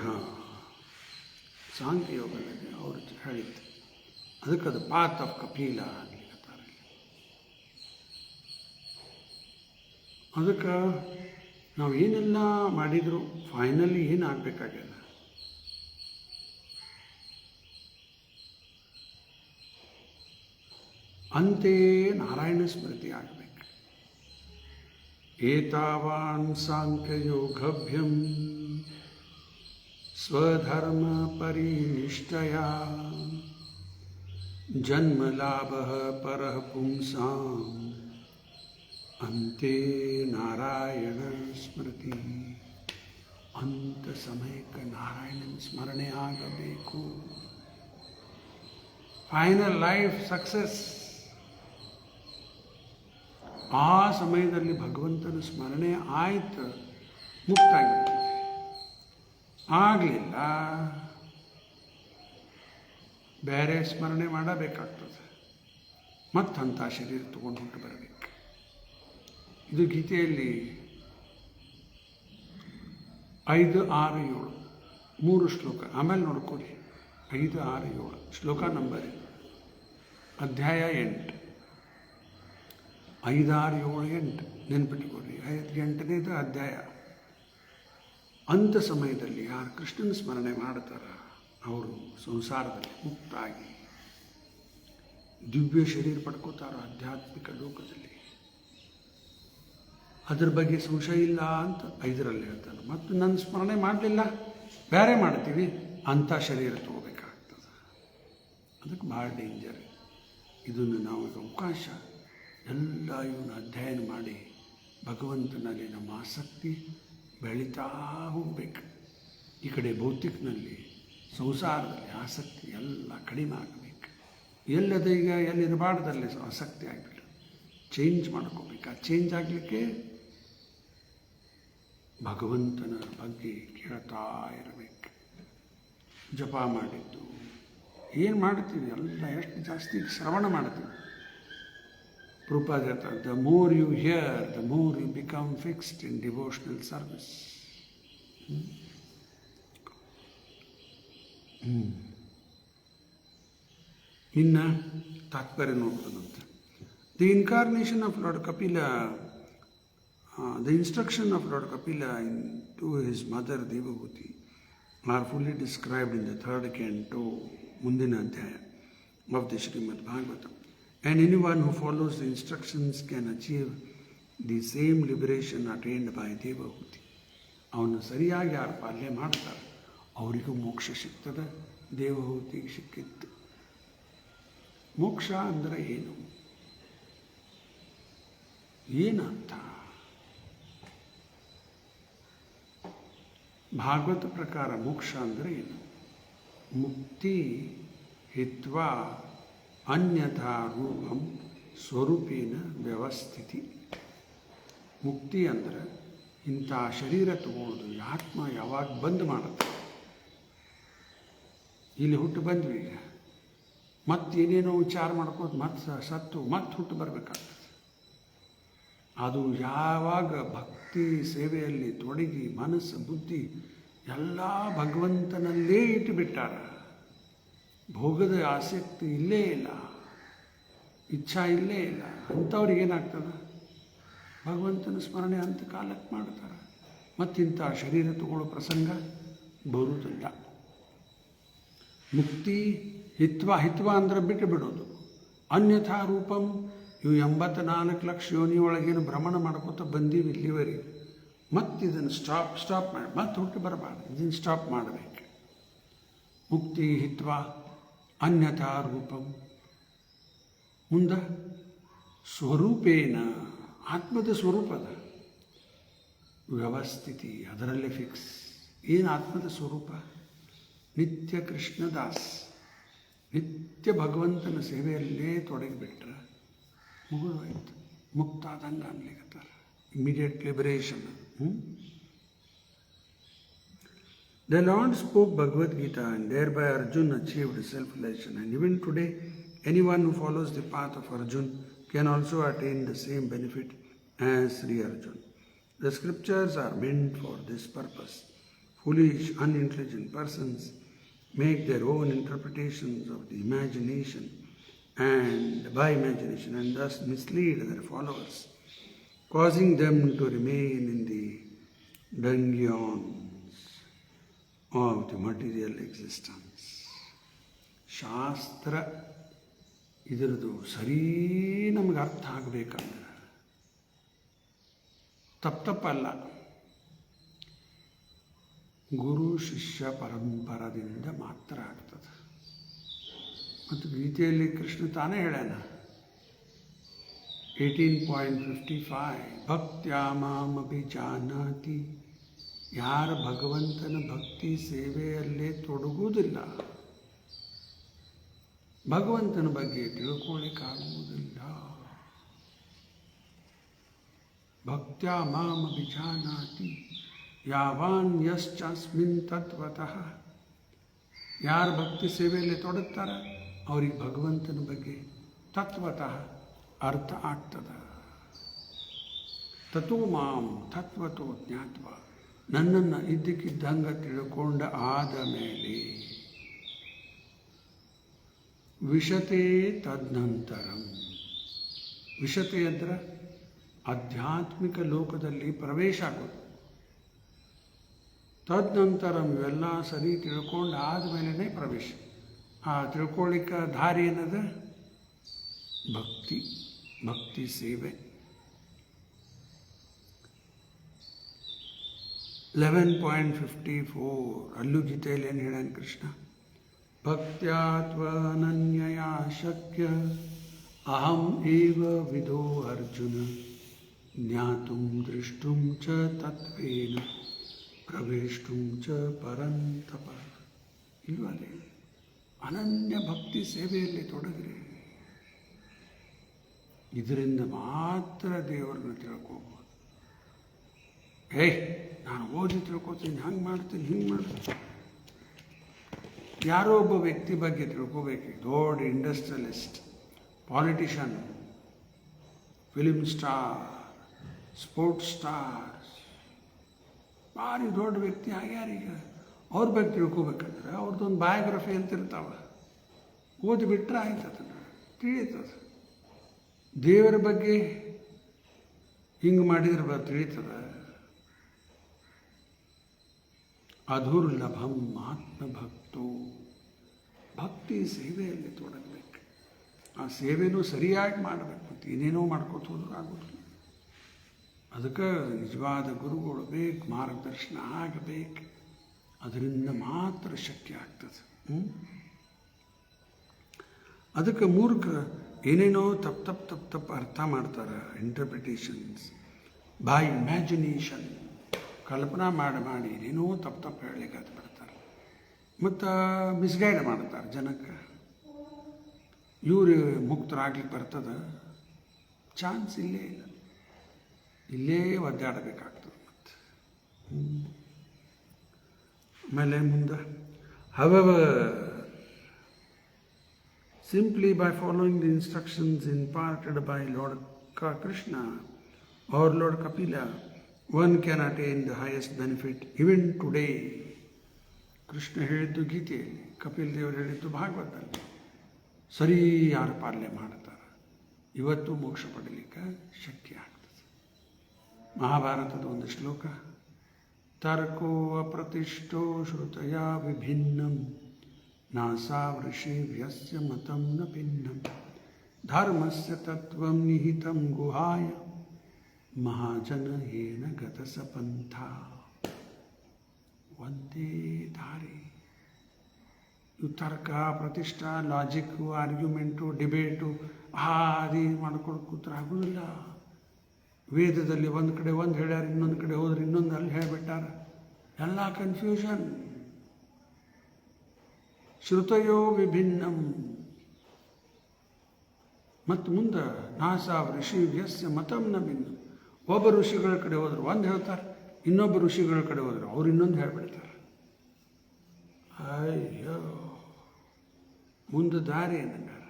ಸಾಂಖ್ಯ ಯೋಗದಲ್ಲಿ ಅವರು ಹೇಳಿದ್ದು ಅದಕ್ಕೆ ಅದು ಪಾತ್ ಆಫ್ ಕಪಿಲ ಅನ್ಲಿಕತ್ತಾರೆ. ಅದಕ್ಕೆ ನಾವು ಏನೆಲ್ಲ ಮಾಡಿದರೂ ಫೈನಲಿ ಏನು ಆಗಬೇಕಾಗ್ಯದ? ಅಂತೆಯೇ ನಾರಾಯಣ ಸ್ಮೃತಿ ಆಗಬೇಕು. ಏತಾವಾನ್ ಸಾಂಖ್ಯಯೋಗಭ್ಯಂ ಸ್ವಧರ್ಮ ಪರಿನಿಷ್ಠಯ ಜನ್ಮಲಾಭ ಪರಃ ಪುಂಸಾಂ ಅಂತೆ ನಾರಾಯಣ ಸ್ಮೃತಿ. ಅಂತ ಸಮಯಕ್ಕೆ ನಾರಾಯಣನ ಸ್ಮರಣೆ ಆಗಬೇಕು. Final life success. ಆ ಸಮಯದಲ್ಲಿ ಭಗವಂತನ ಸ್ಮರಣೆ ಆಯ್ತು, ಮುಕ್ತಾಗಿರ್ತದೆ. ಆಗಲಿಲ್ಲ, ಬೇರೆ ಸ್ಮರಣೆ ಮಾಡಬೇಕಾಗ್ತದೆ. ಮತ್ತಂಥ ಶರೀರ ತಗೊಂಡು ಹೊಟ್ಟು ಬರಬೇಕು. ಇದು ಗೀತೆಯಲ್ಲಿ 5, 6, 7 3 ಶ್ಲೋಕ. ಆಮೇಲೆ ನೋಡ್ಕೊಳ್ಳಿ. 5, 6, 7 ಶ್ಲೋಕ ನಂಬರ್, ಅಧ್ಯಾಯ 8. 5, 6, 7, 8 ನೆನ್ಪಿಟ್ಕೊಳ್ರಿ. 8ನೇದು ಅಧ್ಯಾಯ. ಅಂಥ ಸಮಯದಲ್ಲಿ ಯಾರು ಕೃಷ್ಣನ ಸ್ಮರಣೆ ಮಾಡ್ತಾರ ಅವರು ಸಂಸಾರದಲ್ಲಿ ಮುಕ್ತಾಗಿ ದಿವ್ಯ ಶರೀರ ಪಡ್ಕೋತಾರ ಆಧ್ಯಾತ್ಮಿಕ ಲೋಕದಲ್ಲಿ. ಅದ್ರ ಬಗ್ಗೆ ಸಂಶಯ ಇಲ್ಲ ಅಂತ 5ರಲ್ಲಿ ಹೇಳ್ತಾರೆ. ಮತ್ತು ನನ್ನ ಸ್ಮರಣೆ ಮಾಡಲಿಲ್ಲ, ಬೇರೆ ಮಾಡ್ತೀವಿ, ಅಂಥ ಶರೀರ ತಗೋಬೇಕಾಗ್ತದೆ. ಅದಕ್ಕೆ ಭಾಳ ಡೇಂಜರ್. ಇದನ್ನು ನಾವು ಅವಕಾಶ ಎಲ್ಲ ಇವನ್ನ ಅಧ್ಯಯನ ಮಾಡಿ ಭಗವಂತನಲ್ಲಿ ನಮ್ಮ ಆಸಕ್ತಿ ಬೆಳೀತಾ ಹೋಗ್ಬೇಕು. ಈ ಕಡೆ ಭೌತಿಕನಲ್ಲಿ ಸಂಸಾರದಲ್ಲಿ ಆಸಕ್ತಿ ಎಲ್ಲ ಕಡಿಮೆ ಆಗಬೇಕು. ಎಲ್ಲದ ಈಗ ಎಲ್ಲಿರಬಾರ್ದಲ್ಲಿ ಆಸಕ್ತಿ ಆಗಿಬಿಟ್ಟು ಚೇಂಜ್ ಮಾಡ್ಕೋಬೇಕು. ಆ ಚೇಂಜ್ ಆಗಲಿಕ್ಕೆ ಭಗವಂತನ ಬಗ್ಗೆ ಕೇಳ್ತಾ ಇರಬೇಕು. ಜಪ ಮಾಡಿದ್ದು ಏನು ಮಾಡ್ತೀವಿ ಎಲ್ಲ ಎಷ್ಟು ಜಾಸ್ತಿ ಶ್ರವಣ ಮಾಡ್ತೀವಿ. Prabhupada ಹೇಳ್ತಾರೆ, the more you hear, the more you become fixed in devotional service. ಇನ್ನು ತಾತ್ಪರ್ಯ ನೋಡ್ಬೋದಂತೆ. The incarnation of Lord Kapila, the instruction of Lord Kapila to his mother Devahuti are fully described in the 3rd canto, ಮುಂದಿನ ಅಧ್ಯಾಯ of the Srimad Bhagavatam. And anyone who follows the instructions can achieve the same liberation attained by Devahuti. ಅವನು ಸರಿಯಾಗಿ ಯಾರು ಪಾಲನೆ ಮಾಡ್ತಾರೆ ಅವರಿಗೂ ಮೋಕ್ಷ ಸಿಗ್ತದೆ, ದೇವಹೂತಿಗೆ ಸಿಕ್ಕಿತ್ತು. ಮೋಕ್ಷ ಅಂದರೆ ಏನು? ಏನಂತ? ಭಾಗವತ ಪ್ರಕಾರ ಮೋಕ್ಷ ಅಂದರೆ ಏನು? ಮುಕ್ತಿ ಹಿತ್ವಾ ಅನ್ಯಥಾ ರೂಪಂ ಸ್ವರೂಪೇನ ವ್ಯವಸ್ಥಿತಿ. ಮುಕ್ತಿ ಅಂದರೆ ಇಂಥ ಶರೀರ ತಗೊಳ್ಳೋದು. ಆತ್ಮ ಯಾವಾಗ ಬಂದ್ ಮಾಡುತ್ತೆ, ಇಲ್ಲಿ ಹುಟ್ಟು ಬಂದ್ವಿ, ಈಗ ಮತ್ತೇನೇನೋ ವಿಚಾರ ಮಾಡ್ಕೋದು, ಮತ್ತೆ ಸತ್ತು ಮತ್ತೆ ಹುಟ್ಟು ಬರಬೇಕಾಗ್ತದೆ. ಅದು ಯಾವಾಗ ಭಕ್ತಿ ಸೇವೆಯಲ್ಲಿ ತೊಡಗಿ ಮನಸ್ಸು ಬುದ್ಧಿ ಎಲ್ಲ ಭಗವಂತನಲ್ಲೇ ಇಟ್ಟುಬಿಟ್ಟಾರ, ಭೋಗದ ಆಸಕ್ತಿ ಇಲ್ಲೇ ಇಲ್ಲ, ಇಚ್ಛಾ ಇಲ್ಲೇ ಇಲ್ಲ, ಅಂಥವ್ರಿಗೆ ಏನಾಗ್ತದೆ? ಭಗವಂತನ ಸ್ಮರಣೆ ಅಂತ ಕಾಲಕ್ಕೆ ಮಾಡ್ತಾರೆ. ಮತ್ತಿಂಥ ಶರೀರ ತಗೊಳ್ಳೋ ಪ್ರಸಂಗ ಬರುವುದಿಲ್ಲ. ಮುಕ್ತಿ ಹಿತ್ವ ಅಂದರೆ ಬಿಟ್ಟು ಬಿಡೋದು. ಅನ್ಯಥಾ ರೂಪಂ, ಇವು 84 ಲಕ್ಷ ಯೋನಿಯೊಳಗೇನು ಭ್ರಮಣ ಮಾಡ್ಕೋತ ಬಂದೀವಿ ಇಲ್ಲಿವರೆಗೆ. ಮತ್ತು ಇದನ್ನು ಸ್ಟಾಪ್ ಮಾಡಿ ಮತ್ತೆ ಹುಟ್ಟಿ ಬರಬಾರ್ದು, ಇದನ್ನು ಸ್ಟಾಪ್ ಮಾಡಬೇಕು. ಮುಕ್ತಿ ಹಿತ್ವಾ ಅನ್ಯಥಾ ರೂಪಂ, ಮುಂದೆ ಸ್ವರೂಪೇನ, ಆತ್ಮದ ಸ್ವರೂಪದ ವ್ಯವಸ್ಥಿತಿ, ಅದರಲ್ಲೇ ಫಿಕ್ಸ್. ಏನು ಆತ್ಮದ ಸ್ವರೂಪ? ನಿತ್ಯ ಕೃಷ್ಣದಾಸ್, ನಿತ್ಯ ಭಗವಂತನ ಸೇವೆಯಲ್ಲೇ ತೊಡಗಿಬಿಟ್ರೆ ಮುಗಿದೋಯ್ತು, ಮುಕ್ತ ಆದಂಗೆ ಅನ್ಲಿಕ್ಕತ್ತಾರ. Immediate liberation. The Lord spoke Bhagavad Gita and thereby Arjuna achieved self-realization. And even today, anyone who follows the path of Arjuna can also attain the same benefit as Sri Arjuna. The scriptures are meant for this purpose. Foolish, unintelligent persons make their own interpretations of the imagination and thus mislead their followers, causing them to remain in the dungeons of the material existence. ಶಾಸ್ತ್ರ ಇದರದು ಸರಿ ನಮಗೆ ಅರ್ಥ ಆಗಬೇಕಂದ್ರೆ ತಪ್ಪಲ್ಲ, ಗುರು ಶಿಷ್ಯ ಪರಂಪರದಿಂದ ಮಾತ್ರ ಆಗ್ತದೆ. ಮತ್ತು ಗೀತೆಯಲ್ಲಿ ಕೃಷ್ಣ ತಾನೇ ಹೇಳ್ಯಾನ 18.55 ಭಕ್ತ್ಯಾ ಮಾಮಭಿಜಾನಾತಿ, ಯಾರು ಭಗವಂತನ ಭಕ್ತಿ ಸೇವೆಯಲ್ಲೇ ತೊಡಗುವುದಿಲ್ಲ, ಭಗವಂತನ ಬಗ್ಗೆ ತಿಳ್ಕೊಳ್ಳಿಕ್ಕಾಗುವುದಿಲ್ಲ. ಭಕ್ತ್ಯಾ ಮಾಮಭಿಜಾನಾತಿ ಯಾವಾನ್ ಯಶ್ಚಾಸ್ಮಿನ್ ತತ್ವತಃ, ಯಾರು ಭಕ್ತಿ ಸೇವೆಯಲ್ಲಿ ತೊಡಗ್ತಾರೆ ಅವ್ರಿಗೆ ಭಗವಂತನ ಬಗ್ಗೆ ತತ್ವತಃ ಅರ್ಥ ಆಗ್ತದೆ. ತಥೋ ಮಾಂ ತತ್ವತೋ ಜ್ಞಾತ್ವ, ನನ್ನನ್ನು ಇದ್ದಕ್ಕಿದ್ದಂಗೆ ತಿಳ್ಕೊಂಡ ಆದ ಮೇಲೆ ವಿಶತೆ ತದನಂತರಂ, ವಿಶತೆ ಅಂದ್ರೆ ಆಧ್ಯಾತ್ಮಿಕ ಲೋಕದಲ್ಲಿ ಪ್ರವೇಶ ಆಗೋದು. ತದನಂತರಂ ಇವೆಲ್ಲ ಸರಿ ತಿಳ್ಕೊಂಡು ಆದಮೇಲೆ ಪ್ರವೇಶ. ಆ ತಿಳ್ಕೊಳ್ಳಿಕ್ಕೆ ದಾರಿ ಏನದ? ಭಕ್ತಿ ಸೇವೆ. 11.54 ಅಲ್ಲೂ ಗೀತೆಯಲ್ಲಿ ಏನು ಹೇಳ್ಯಾನ ಕೃಷ್ಣ? ಭಕ್ತ್ಯಾತ್ವನನ್ಯಯಾ ಶಕ್ಯ ಅಹಂ ಏವ ವಿಧೋ ಅರ್ಜುನ ಜ್ಞಾತುಂ ದೃಷ್ಟುಂ ಚ ತತ್ವೇನ ಪ್ರವೇಷ್ಟುಂ ಚ ಪರಂತಪ. ಇಲ್ವೇ ಅನನ್ಯ ಭಕ್ತಿ ಸೇವೆಯಲ್ಲಿ ತೊಡಗ್ರಿ, ಇದರಿಂದ ಮಾತ್ರ ದೇವರನ್ನ ತಿಳ್ಕೋಬೋದು. ನಾನು ಓದಿ ತಿಳ್ಕೊತೀನಿ, ಹಂಗೆ ಮಾಡ್ತೀನಿ, ಹಿಂಗೆ ಮಾಡ್ತೀನಿ. ಯಾರೋ ಒಬ್ಬ ವ್ಯಕ್ತಿ ಬಗ್ಗೆ ತಿಳ್ಕೋಬೇಕು. ದೊಡ್ಡ industrialist, politician, film star, sports stars, ಭಾರಿ ದೊಡ್ಡ ವ್ಯಕ್ತಿ ಆಗ್ಯಾರೀಗ. ಅವ್ರ ಬಗ್ಗೆ ತಿಳ್ಕೊಬೇಕಂದ್ರೆ ಅವ್ರದ್ದೊಂದು ಬಯೋಗ್ರಫಿ ಅಂತ ಇರ್ತಾವೆ, ಓದಿಬಿಟ್ರೆ ಆಯ್ತು, ಅದನ್ನು ತಿಳಿತದೆ. ದೇವರ ಬಗ್ಗೆ ಹಿಂಗೆ ಮಾಡಿದ್ರೆ ತಿಳಿತದೆ. ಅಧುರ್ಲಭಂ ಆತ್ಮಭಕ್ತೋ, ಭಕ್ತಿ ಸೇವೆಯಲ್ಲಿ ತೊಡಗಬೇಕು. ಆ ಸೇವೆನೂ ಸರಿಯಾಗಿ ಮಾಡಬೇಕು, ಮತ್ತು ಏನೇನೋ ಮಾಡ್ಕೊತ ಹೋದ್ರೂ ಆಗೋದಿಲ್ಲ. ಅದಕ್ಕೆ ನಿಜವಾದ ಗುರುಗಳು ಬೇಕು, ಮಾರ್ಗದರ್ಶನ ಆಗಬೇಕು. ಅದರಿಂದ ಮಾತ್ರ ಶಕ್ಯ ಆಗ್ತದೆ. ಅದಕ್ಕೆ ಮೂರ್ಖ ಏನೇನೋ ತಪ್ಪು ಅರ್ಥ ಮಾಡ್ತಾರೆ. ಇಂಟರ್ಪ್ರಿಟೇಷನ್ಸ್ ಬೈ ಇಮ್ಯಾಜಿನೇಷನ್, ಕಲ್ಪನಾ ಮಾಡಿ ಏನೇನೋ ತಪ್ಪು ಹೇಳಲಿಕ್ಕೆ ಅದು ಬಿಡ್ತಾರೆ, ಮತ್ತು ಮಿಸ್ಗೈಡ್ ಮಾಡ್ತಾರೆ ಜನಕ್ಕೆ. ಇವರು ಮುಕ್ತರಾಗ್ಲಿಕ್ಕೆ ಬರ್ತದೆ? ಚಾನ್ಸ್ ಇಲ್ಲೇ ಇಲ್ಲ, ಇಲ್ಲೇ ಒದ್ದಾಡಬೇಕಾಗ್ತದೆ. ಮತ್ತು ಆಮೇಲೆ ಮುಂದೆ however, simply by following the instructions imparted by Lord Krishna or Lord Kapila, one can attain the highest benefit even today. Krishna ಹೇಳಿದ್ದು ಗೀತೆಯಲ್ಲಿ, ಕಪಿಲ್ ದೇವರು ಹೇಳಿದ್ದು ಭಾಗವತದಲ್ಲಿ. ಸರಿ ಯಾರು ಪಾಲನೆ ಮಾಡ್ತಾರೆ ಇವತ್ತು ಮೋಕ್ಷ ಪಡಲಿಕ್ಕೆ ಶಕ್ಯ ಆಗ್ತದೆ. ಮಹಾಭಾರತದ ಒಂದು ಶ್ಲೋಕ, ತರ್ಕೋ ಅಪ್ರತಿಷ್ಠೋ ಶ್ರುತಯ ವಿಭಿನ್ನಂ ನಾಸಾ ವೃಷೇವ್ಯಸ್ಯ ಮತಂ ನ ಭಿನ್ನಂ ಧರ್ಮಸ್ಯ ತತ್ವಂ ನಿಹಿತಂ ಗುಹಾಯ ಮಹಾಜನ ಏನ ಗತಸ ಪಂಥ, ಒಂದೇ ದಾರಿ. ಇವು ತರ್ಕ ಪ್ರತಿಷ್ಠಾ, ಲಾಜಿಕ್ಕು, ಆರ್ಗ್ಯುಮೆಂಟು, ಡಿಬೇಟು ಆದಿ ಮಾಡ್ಕೊಂಡು ಕೂತ್ರೆ ಆಗೋದಿಲ್ಲ. ವೇದದಲ್ಲಿ ಒಂದು ಕಡೆ ಒಂದು ಹೇಳ್ಯಾರ, ಇನ್ನೊಂದು ಕಡೆ ಹೋದ್ರೆ ಇನ್ನೊಂದು ಅಲ್ಲಿ ಹೇಳಿಬಿಟ್ಟಾರ. ಎಲ್ಲ ಕನ್ಫ್ಯೂಷನ್. ಶ್ರುತಯೋ ವಿಭಿನ್ನಂ. ಮತ್ತು ಮುಂದೆ ನಾಸಾ ಋಷಿ ವ್ಯಸ್ಯ ಮತಂ ನ ಭಿನ್ನ. ಒಬ್ಬ ಋಷಿಗಳ ಕಡೆ ಹೋದ್ರೆ ಒಂದು ಹೇಳ್ತಾರೆ, ಇನ್ನೊಬ್ಬ ಋಷಿಗಳ ಕಡೆ ಹೋದ್ರೆ ಅವ್ರು ಇನ್ನೊಂದು ಹೇಳ್ಬಿಡ್ತಾರೆ. ಅಯ್ಯೋ, ಮುಂದೆ ದಾರಿ ಏನಂಗಾರ?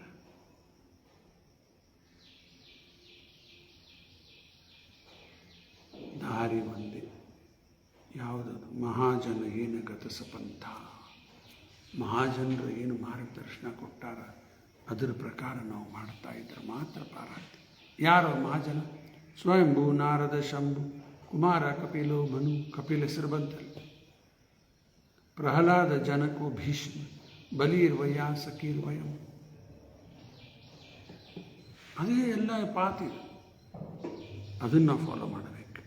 ದಾರಿ ಒಂದೇ. ಯಾವುದದು? ಮಹಾಜನ ಏನ ಗತಸ ಪಂಥ. ಮಹಾಜನರು ಏನು ಮಾರ್ಗದರ್ಶನ ಕೊಟ್ಟಾರ ಅದರ ಪ್ರಕಾರ ನಾವು ಮಾಡ್ತಾ ಇದ್ರೆ ಮಾತ್ರ ಪಾರಾಗ್ತೀವಿ. ಯಾರು ಮಹಾಜನ? ಸ್ವಯಂಭೂ, ನಾರದ, ಶಂಭು, ಕುಮಾರ, ಕಪಿಲೋ, ಮನು. ಕಪಿಲ ಹೆಸರು ಬಂತಲ್ಲ. ಪ್ರಹ್ಲಾದ, ಜನಕೋ, ಭೀಷ್ಮ, ಬಲಿರ್ವಯ, ಸಖೀರ್ವಯಂ. ಅದೇ ಎಲ್ಲ ಪಾತಿ. ಅದನ್ನು ನಾವು ಫಾಲೋ ಮಾಡಬೇಕು.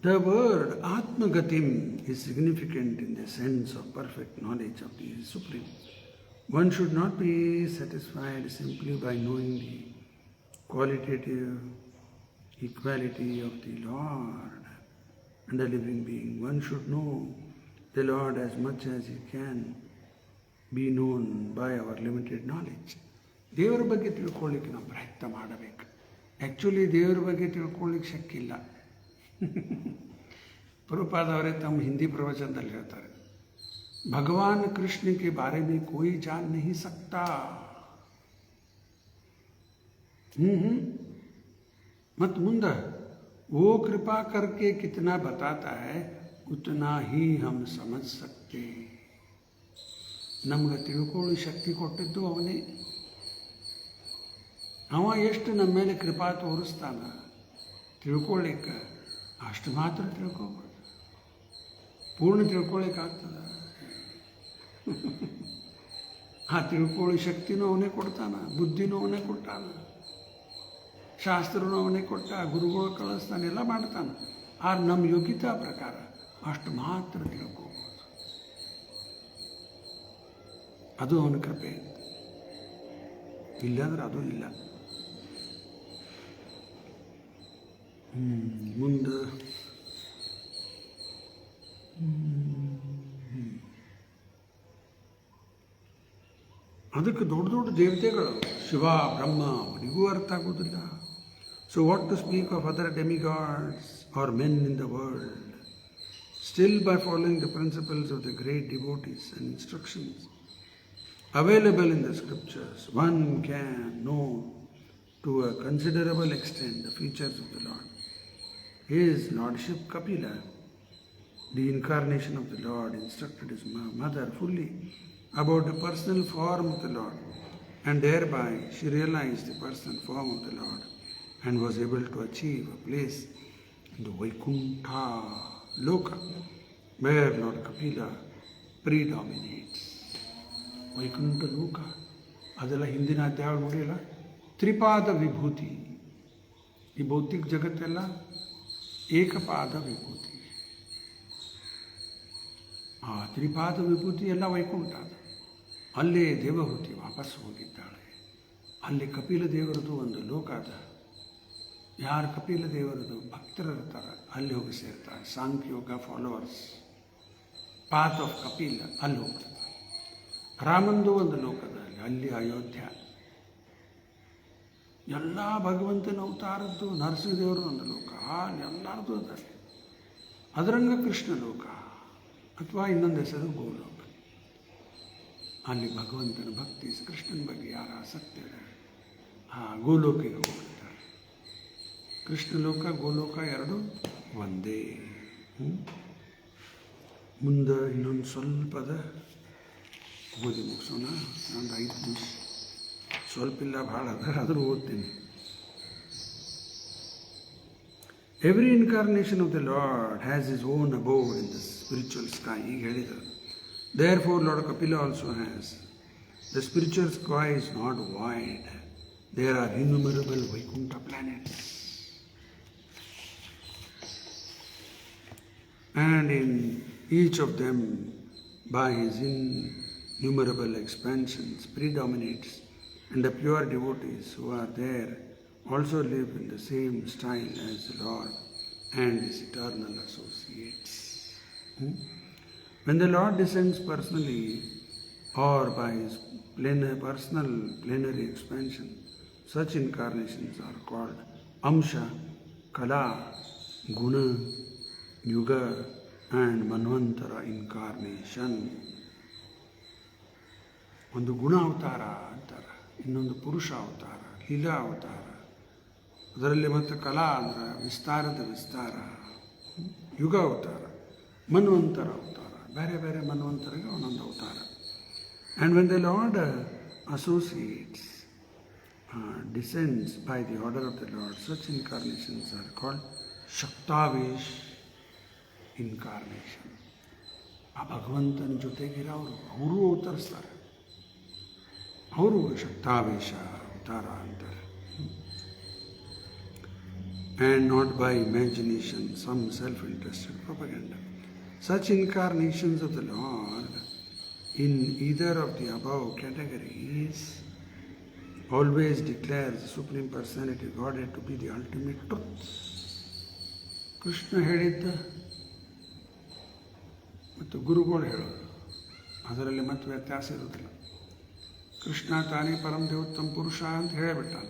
The word Atmagatim is significant in the sense of perfect knowledge of the Supreme. One should not be satisfied simply by knowing the qualitative equality of the Lord and the living being. One should know the Lord as much as he can be known by our limited knowledge. ದೇವರ ಬಗ್ಗೆ ತಿಳ್ಕೊಳ್ಳಿಕ್ಕೆ ನಾವು ಪ್ರಯತ್ನ ಮಾಡಬೇಕು. ಆ್ಯಕ್ಚುಲಿ ದೇವರ ಬಗ್ಗೆ ತಿಳ್ಕೊಳ್ಳಿಕ್ಕೆ ಶಕ್ಯ ಇಲ್ಲ. ಪ್ರಭುಪಾದವರೇ ತಮ್ಮ ಹಿಂದಿ ಪ್ರವಚನದಲ್ಲಿ ಹೇಳ್ತಾರೆ, ಭಗವಾನ್ कृष्ण के बारे में कोई जान नहीं सकता. मत मुंदा वो कृपा करके कितना बताता है उतना ही हम समझ सकते. ನಮ್ಗೆ ತಿಳ್ಕೊಳ್ಳೋ ಶಕ್ತಿ ಕೊಟ್ಟಿದ್ದು ಅವನೇ. ಅವ ಎಷ್ಟು ನಮ್ಮ ಮೇಲೆ ಕೃಪಾ ತೋರಿಸ್ತಾನ ತಿಳ್ಕೊಳ್ಳಿಕ್ಕೆ ಅಷ್ಟು ಮಾತ್ರ ತಿಳ್ಕೊಬೋದು. ಪೂರ್ಣ ತಿಳ್ಕೊಳ್ಳಿಕ್ಕಾಗ್ತದ? ಆ ತಿಳ್ಕೊಳ್ಳೋ ಶಕ್ತಿನೂ ಅವನೇ ಕೊಡ್ತಾನ, ಬುದ್ಧಿನೂ ಅವನೇ ಕೊಟ್ಟಾನ, ಶಾಸ್ತ್ರನೂ ಅವನೇ ಕೊಟ್ಟ, ಗುರುಗಳು ಕಳಿಸ್ತಾನೆ, ಎಲ್ಲ ಮಾಡ್ತಾನೆ. ಆದ್ರೆ ನಮ್ಮ ಯೋಗ್ಯತಾ ಪ್ರಕಾರ ಅಷ್ಟು ಮಾತ್ರ ತಿಳ್ಕೊಬೋದು. ಅದು ಅವನ ಕೃಪೆ. ಇಲ್ಲಾಂದ್ರೆ ಅದು ಇಲ್ಲ. ಮುಂದೆ ಅದಕ್ಕೆ ದೊಡ್ಡ ದೊಡ್ಡ ದೇವತೆಗಳು ಶಿವ ಬ್ರಹ್ಮ ಅವರಿಗೂ ಅರ್ಥ ಆಗೋದಿಲ್ಲ. So what to speak of other demigods or men in the world. Still by following the principles of the great devotees and instructions available in the scriptures, one can know to a considerable extent the features of the Lord. His Lordship Kapila, the incarnation of the Lord, instructed his mother fully about the personal form of the Lord, and thereby she realized the personal form of the Lord and was able to achieve a place in the Vaikuntha Loka, where Lord Kapila predominates. Vaikuntha ಲೋಕ ಅದೆಲ್ಲ ಹಿಂದಿನ ಅಧ್ಯಾಯ ನೋಡಿಲ್ಲ. ತ್ರಿಪಾದ ವಿಭೂತಿ. ಈ ಭೌತಿಕ ಜಗತ್ತೆಲ್ಲ ಏಕಪಾದ ವಿಭೂತಿ. ಆ ತ್ರಿಪಾದ ವಿಭೂತಿ ಎಲ್ಲ ವೈಕುಂಠ. ಅಲ್ಲೇ ದೇವಹೂತಿ ವಾಪಸ್ ಹೋಗಿದ್ದಾಳೆ. ಅಲ್ಲಿ ಕಪಿಲ ದೇವರದು ಒಂದು ಲೋಕ ಅದ. ಯಾರು ಕಪಿಲ ದೇವರದು ಭಕ್ತರು ಇರ್ತಾರೆ ಅಲ್ಲಿ ಹೋಗಿ ಸೇರ್ತಾರೆ. ಸಾಂಖ್ಯೋಗ ಫಾಲೋವರ್ಸ್, ಪಾತ್ ಆಫ್ ಕಪಿಲ ಅಲ್ಲಿ ಹೋಗ್ತಾರೆ. ರಾಮಂದು ಒಂದು ಲೋಕದಲ್ಲಿ, ಅಲ್ಲಿ ಅಯೋಧ್ಯ. ಎಲ್ಲ ಭಗವಂತನ ಅವತಾರದ್ದು. ನರಸಿಂಹದೇವರು ಒಂದು ಲೋಕ, ಅಲ್ಲಿ ಎಲ್ಲರದ್ದು ಅದಲ್ಲಿ. ಅದರಂಗ ಕೃಷ್ಣ ಲೋಕ ಅಥವಾ ಇನ್ನೊಂದು ಹೆಸರು ಗೋಲೋಕ. ಅಲ್ಲಿ ಭಗವಂತನ ಭಕ್ತಿ, ಕೃಷ್ಣನ ಬಗ್ಗೆ ಯಾರು ಆಸಕ್ತಿ ಇದೆ ಗೋಲೋಕಿಗೆ ಹೋಗ್ಬಿಡ್ತಾರೆ. ಕೃಷ್ಣ ಲೋಕ ಗೋಲೋಕ ಎರಡು ಒಂದೇ. ಮುಂದೆ ಇನ್ನೊಂದು ಸ್ವಲ್ಪದ ಓದಿ ಮುಗಿಸೋಣ. ಒಂದು 5 ನಿಮಿಷ, ಸ್ವಲ್ಪ ಇಲ್ಲ ಭಾಳ ಅದ, ಆದರೂ ಓದ್ತೀನಿ. Every incarnation of the lord has his own abode in the spiritual sky. ಈಗ ಹೇಳಿದರು. Therefore lord Kapila also has. The spiritual sky is not void. There are innumerable Vaikuntha planets. and in each of them, by his innumerable expansions, predominates, and the pure devotees who are there also live in the same style as the Lord and his eternal associates. When the Lord descends personally or by his personal plenary expansion, such incarnations are called Amsha, Kala, Guna, Yuga, and Manvantara incarnation. ಒಂದು ಗುಣ ಅವತಾರ ಅಂತಾರೆ, ಇನ್ನೊಂದು ಪುರುಷ ಅವತಾರ, ಲೀಲಾ ಅವತಾರ, ಅದರಲ್ಲಿ ಮತ್ತು ಕಲಾ ಅಂದರೆ ವಿಸ್ತಾರದ ವಿಸ್ತಾರ, ಯುಗ ಅವತಾರ, ಮನ್ವಂತರ ಅವತಾರ, ಬೇರೆ ಬೇರೆ ಮನ್ವಂತರಿಗೆ ಒಂದೊಂದು ಅವತಾರ. And when the lord associates, descends by the order of the Lord, such incarnations are called Shaktavesh incarnation. ಆ ಭಗವಂತನ ಜೊತೆಗಿರೋರು ಅವರು ಅವತರಿಸ್ತಾರೆ, ಅವರು ಶಕ್ತಾವೇಶ ಅವತಾರ ಅಂತಾರೆ. And not by imagination, some self-interested propaganda. Such incarnations of the Lord in either of the above categories always declares the Supreme Personality of Godhead to be the ultimate truth. Krishna ಹೇಳಿದ್ದ ಮತ್ತು ಗುರುಗಳು ಹೇಳೋದು ಅದರಲ್ಲಿ ಮತ್ತೆ ವ್ಯತ್ಯಾಸ ಇರೋದಿಲ್ಲ. ಕೃಷ್ಣ ತಾನೇ ಪರಮದೇವೋತ್ತಮ ಪುರುಷ ಅಂತ ಹೇಳಿಬಿಟ್ಟಾನ.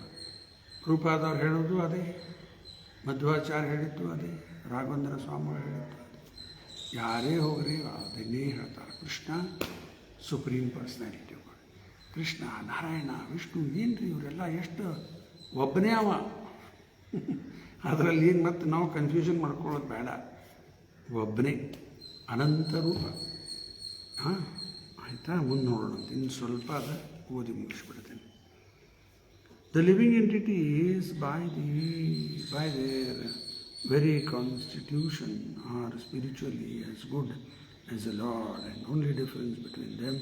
ರೂಪಾದವ್ರು ಹೇಳೋದು ಅದೇ, ಮಧ್ವಾಚಾರ್ಯ ಹೇಳಿದ್ದು ಅದೇ, ರಾಘವೇಂದ್ರ ಸ್ವಾಮಿಗಳು ಹೇಳಿದ್ದು ಅದೇ. ಯಾರೇ ಹೋಗ್ರಿ ಅದನ್ನೇ ಹೇಳ್ತಾರೆ. ಕೃಷ್ಣ ಸುಪ್ರೀಂ ಪರ್ಸನಾಲಿಟಿ, ಕೃಷ್ಣ ನಾರಾಯಣ ವಿಷ್ಣು ಏನ್ರಿ ಇವರೆಲ್ಲ ಎಷ್ಟು ಒಬ್ಬನೇ ಅವ. ಅದರಲ್ಲಿ ಏನು ಮತ್ತೆ ನಾವು ಕನ್ಫ್ಯೂಷನ್ ಮಾಡ್ಕೊಳ್ಳೋದು ಬೇಡ. ಒಬ್ಬನೇ ಅನಂತ ರೂಪ. ಹಾಂ ಆಯಿತಾ, ಮುಂದೆ ನೋಡೋಣ. ಇನ್ನು ಸ್ವಲ್ಪ ಅದು ಓದಿ ಮುಗಿಸ್ಬಿಡ್ತೇನೆ. The living entities by their very constitution are spiritually as good as the Lord, and only difference between them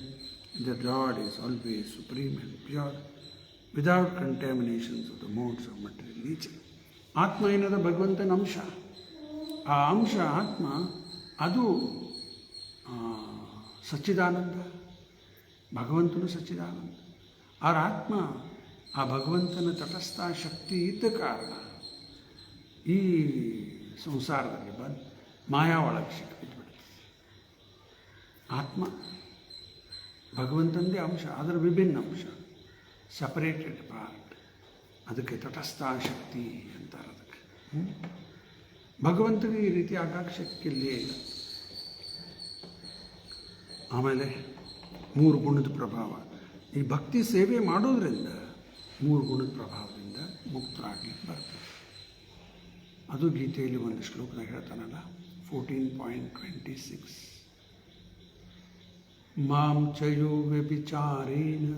is that Lord is always supreme and pure, without contaminations of the modes of material nature. ಆತ್ಮ ಏನದ ಭಗವಂತನ ಅಂಶ. ಆ ಅಂಶ ಆತ್ಮ ಅದು ಸಚ್ಚಿದಾನಂದ, ಭಗವಂತನು ಸಚ್ಚಿದಾನಂದ. ಆ ಆತ್ಮ ಆ ಭಗವಂತನ ತಟಸ್ಥ ಶಕ್ತಿ ಇದ್ದ ಕಾರಣ ಈ ಸಂಸಾರದಲ್ಲಿ ಬಂದು ಮಾಯಾ ಒಳಗೆ ಸಿಕ್ಕಿಬಿಡ್ತದೆ. ಆತ್ಮ ಭಗವಂತಂದೇ ಅಂಶ, ಅದರ ವಿಭಿನ್ನ ಅಂಶ, ಸಪರೇಟೆಡ್ ಪಾರ್ಟ್. ಅದಕ್ಕೆ ತಟಸ್ಥ ಶಕ್ತಿ ಅಂತಾರೆ. ಅದಕ್ಕೆ ಭಗವಂತನಿಗೆ ಈ ರೀತಿ ಆಗಾಗ ಶಕ್ತಿ ಇಲ್ಲೇ ಇಲ್ಲ. ಆಮೇಲೆ ಮೂರು ಗುಣದ ಪ್ರಭಾವ. ಈ ಭಕ್ತಿ ಸೇವೆ ಮಾಡೋದ್ರಿಂದ ಮೂರು ಗುಣದ ಪ್ರಭಾವದಿಂದ ಮುಕ್ತರಾಗಲಿಕ್ಕೆ ಬರ್ತದೆ. ಅದು ಗೀತೆಯಲ್ಲಿ ಒಂದು ಶ್ಲೋಕದಾಗ ಹೇಳ್ತಾನಲ್ಲ, 14.26 ಮಾಂ ಚಯೋ ವ್ಯಭಿಚಾರೇಣ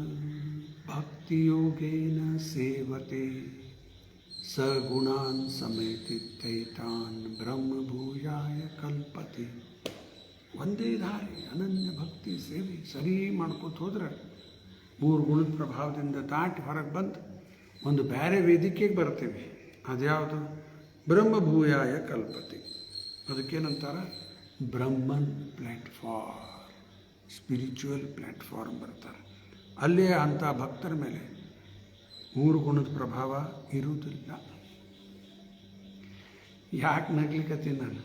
ಭಕ್ತಿಯೋಗೇನ ಸೇವತೆ ಸಗುಣಾನ್ ಸಮೇತಿ ತೈತಾನ್ ಬ್ರಹ್ಮಭೂಯಾಯ ಕಲ್ಪತೆ. ಒಂದೇ ದಾರಿ, ಅನನ್ಯ ಭಕ್ತಿ ಸೇವೆ ಸರಿ ಮಾಡ್ಕೋತ ಹೋದ್ರೆ ಮೂರು ಗುಣದ ಪ್ರಭಾವದಿಂದ ದಾಟಿ ಹೊರಗೆ ಬಂದು ಒಂದು ಬೇರೆ ವೇದಿಕೆಗೆ ಬರ್ತೀವಿ. ಅದ್ಯಾವುದು? ಬ್ರಹ್ಮಭೂಯಾಯ ಕಲ್ಪತೆ. ಅದಕ್ಕೇನಂತಾರೆ? ಬ್ರಹ್ಮನ್ ಪ್ಲ್ಯಾಟ್ಫಾರ್ಮ್, ಸ್ಪಿರಿಚುವಲ್ ಪ್ಲ್ಯಾಟ್ಫಾರ್ಮ್ ಬರ್ತಾರೆ. ಅಲ್ಲೇ ಅಂಥ ಭಕ್ತರ ಮೇಲೆ ಮೂರು ಗುಣದ ಪ್ರಭಾವ ಇರುವುದಿಲ್ಲ. ಯಾಕೆ ನಗ್ಲಿಕ್ಕತ್ತೀನಿ ನಾನು?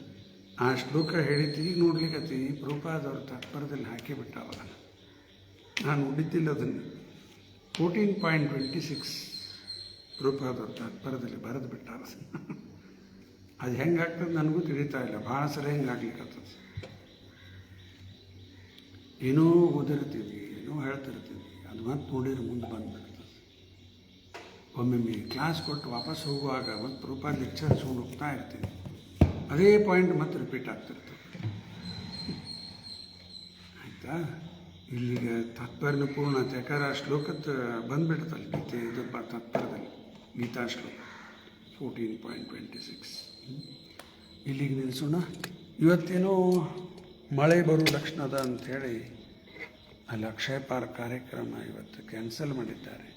ಆ ಶ್ಲೋಕ ಹೇಳಿದ್ದೀವಿ ನೋಡ್ಲಿಕ್ಕತ್ತೀನಿ. ಪ್ರಭುಪಾದವ್ರ ತಾತ್ಪರ್ಯದಲ್ಲಿ ಹಾಕಿಬಿಟ್ಟಾವಲ್ಲ, ನಾನು ಉಳಿತಿಲ್ಲ ಅದನ್ನು. 14.26 ಪ್ರಭುಪಾದವ್ರ ತಾತ್ಪರ್ಯದಲ್ಲಿ ಬರೆದು ಬಿಟ್ಟಾರ. ಅದು ಹೆಂಗಾಗ್ತದೆ ನನಗೂ ತಿಳಿತಾ ಇಲ್ಲ. ಭಾಳ ಸಲ ಹೆಂಗಾಗ್ಲಿಕ್ಕತ್ತದ. ಏನೋ ಓದಿರ್ತೀವಿ, ಏನೋ ಹೇಳ್ತಿರ್ತೀವಿ, ಅದು ಮತ್ತೆ ನೋಡಿದ್ರೆ ಮುಂದೆ ಬಂದುಬಿಡ್ತದೆ. ಒಮ್ಮೊಮ್ಮೆ ಕ್ಲಾಸ್ ಕೊಟ್ಟು ವಾಪಸ್ ಹೋಗುವಾಗ ಮತ್ತು ಪ್ರಭುಪಾದ ಲೆಕ್ಚರ್ ಹಚ್ಕೊಂಡು ಹೋಗ್ತಾ ಇರ್ತೀನಿ. ಅದೇ ಪಾಯಿಂಟ್ ಮತ್ತೆ ರಿಪೀಟ್ ಆಗ್ತಿರ್ತದೆ. ಆಯಿತಾ? ಇಲ್ಲಿಗೆ ತಾತ್ಪರ್ಯ ಪೂರ್ಣ ಯಾಕಾರ ಶ್ಲೋಕದ ಬಂದುಬಿಡ್ತಲ್ಲ ಗೀತೆ ಇದು ತಾತ್ಪರ್ಯದಲ್ಲಿ, ಗೀತಾ ಶ್ಲೋಕ 14.26. ಇಲ್ಲಿಗೆ ನಿಲ್ಲಿಸೋಣ. ಇವತ್ತೇನೋ ಮಳೆ ಬರೋ ಲಕ್ಷಣ ಅದ ಅಂಥೇಳಿ ಅಲ್ಲಿ ಅಕ್ಷಯ ಪಾರ್ಕ್ ಕಾರ್ಯಕ್ರಮ ಇವತ್ತು ಕ್ಯಾನ್ಸಲ್ ಮಾಡಿದ್ದಾರೆ.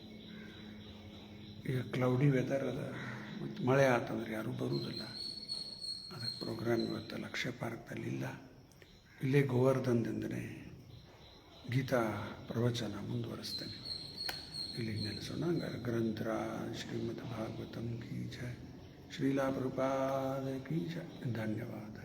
ಈಗ ಕ್ಲೌಡಿ ವೆದರ್ ಅದ ಮತ್ತು ಮಳೆ ಆತಂದ್ರೆ ಯಾರೂ ಬರುವುದಿಲ್ಲ. ಅದಕ್ಕೆ ಪ್ರೋಗ್ರಾಮ್ ಇವತ್ತು ಲಕ್ಷ್ಯ ಪಾರ್ಕ್ದಲ್ಲಿ ಇಲ್ಲ, ಇಲ್ಲೇ ಗೋವರ್ಧನದಿಂದನೇ ಗೀತಾ ಪ್ರವಚನ ಮುಂದುವರಿಸ್ತೇನೆ. ಇಲ್ಲಿಗೆ ನಿಲ್ಲಿಸೋಣ. ಗ್ರಂಥರಾಜ್ ಶ್ರೀಮದ್ ಭಾಗವತಂ ಕೀ ಜಯ, ಶ್ರೀಲಾ ಪ್ರಭುಪಾದ ಕೀ ಜಯ. ಧನ್ಯವಾದ.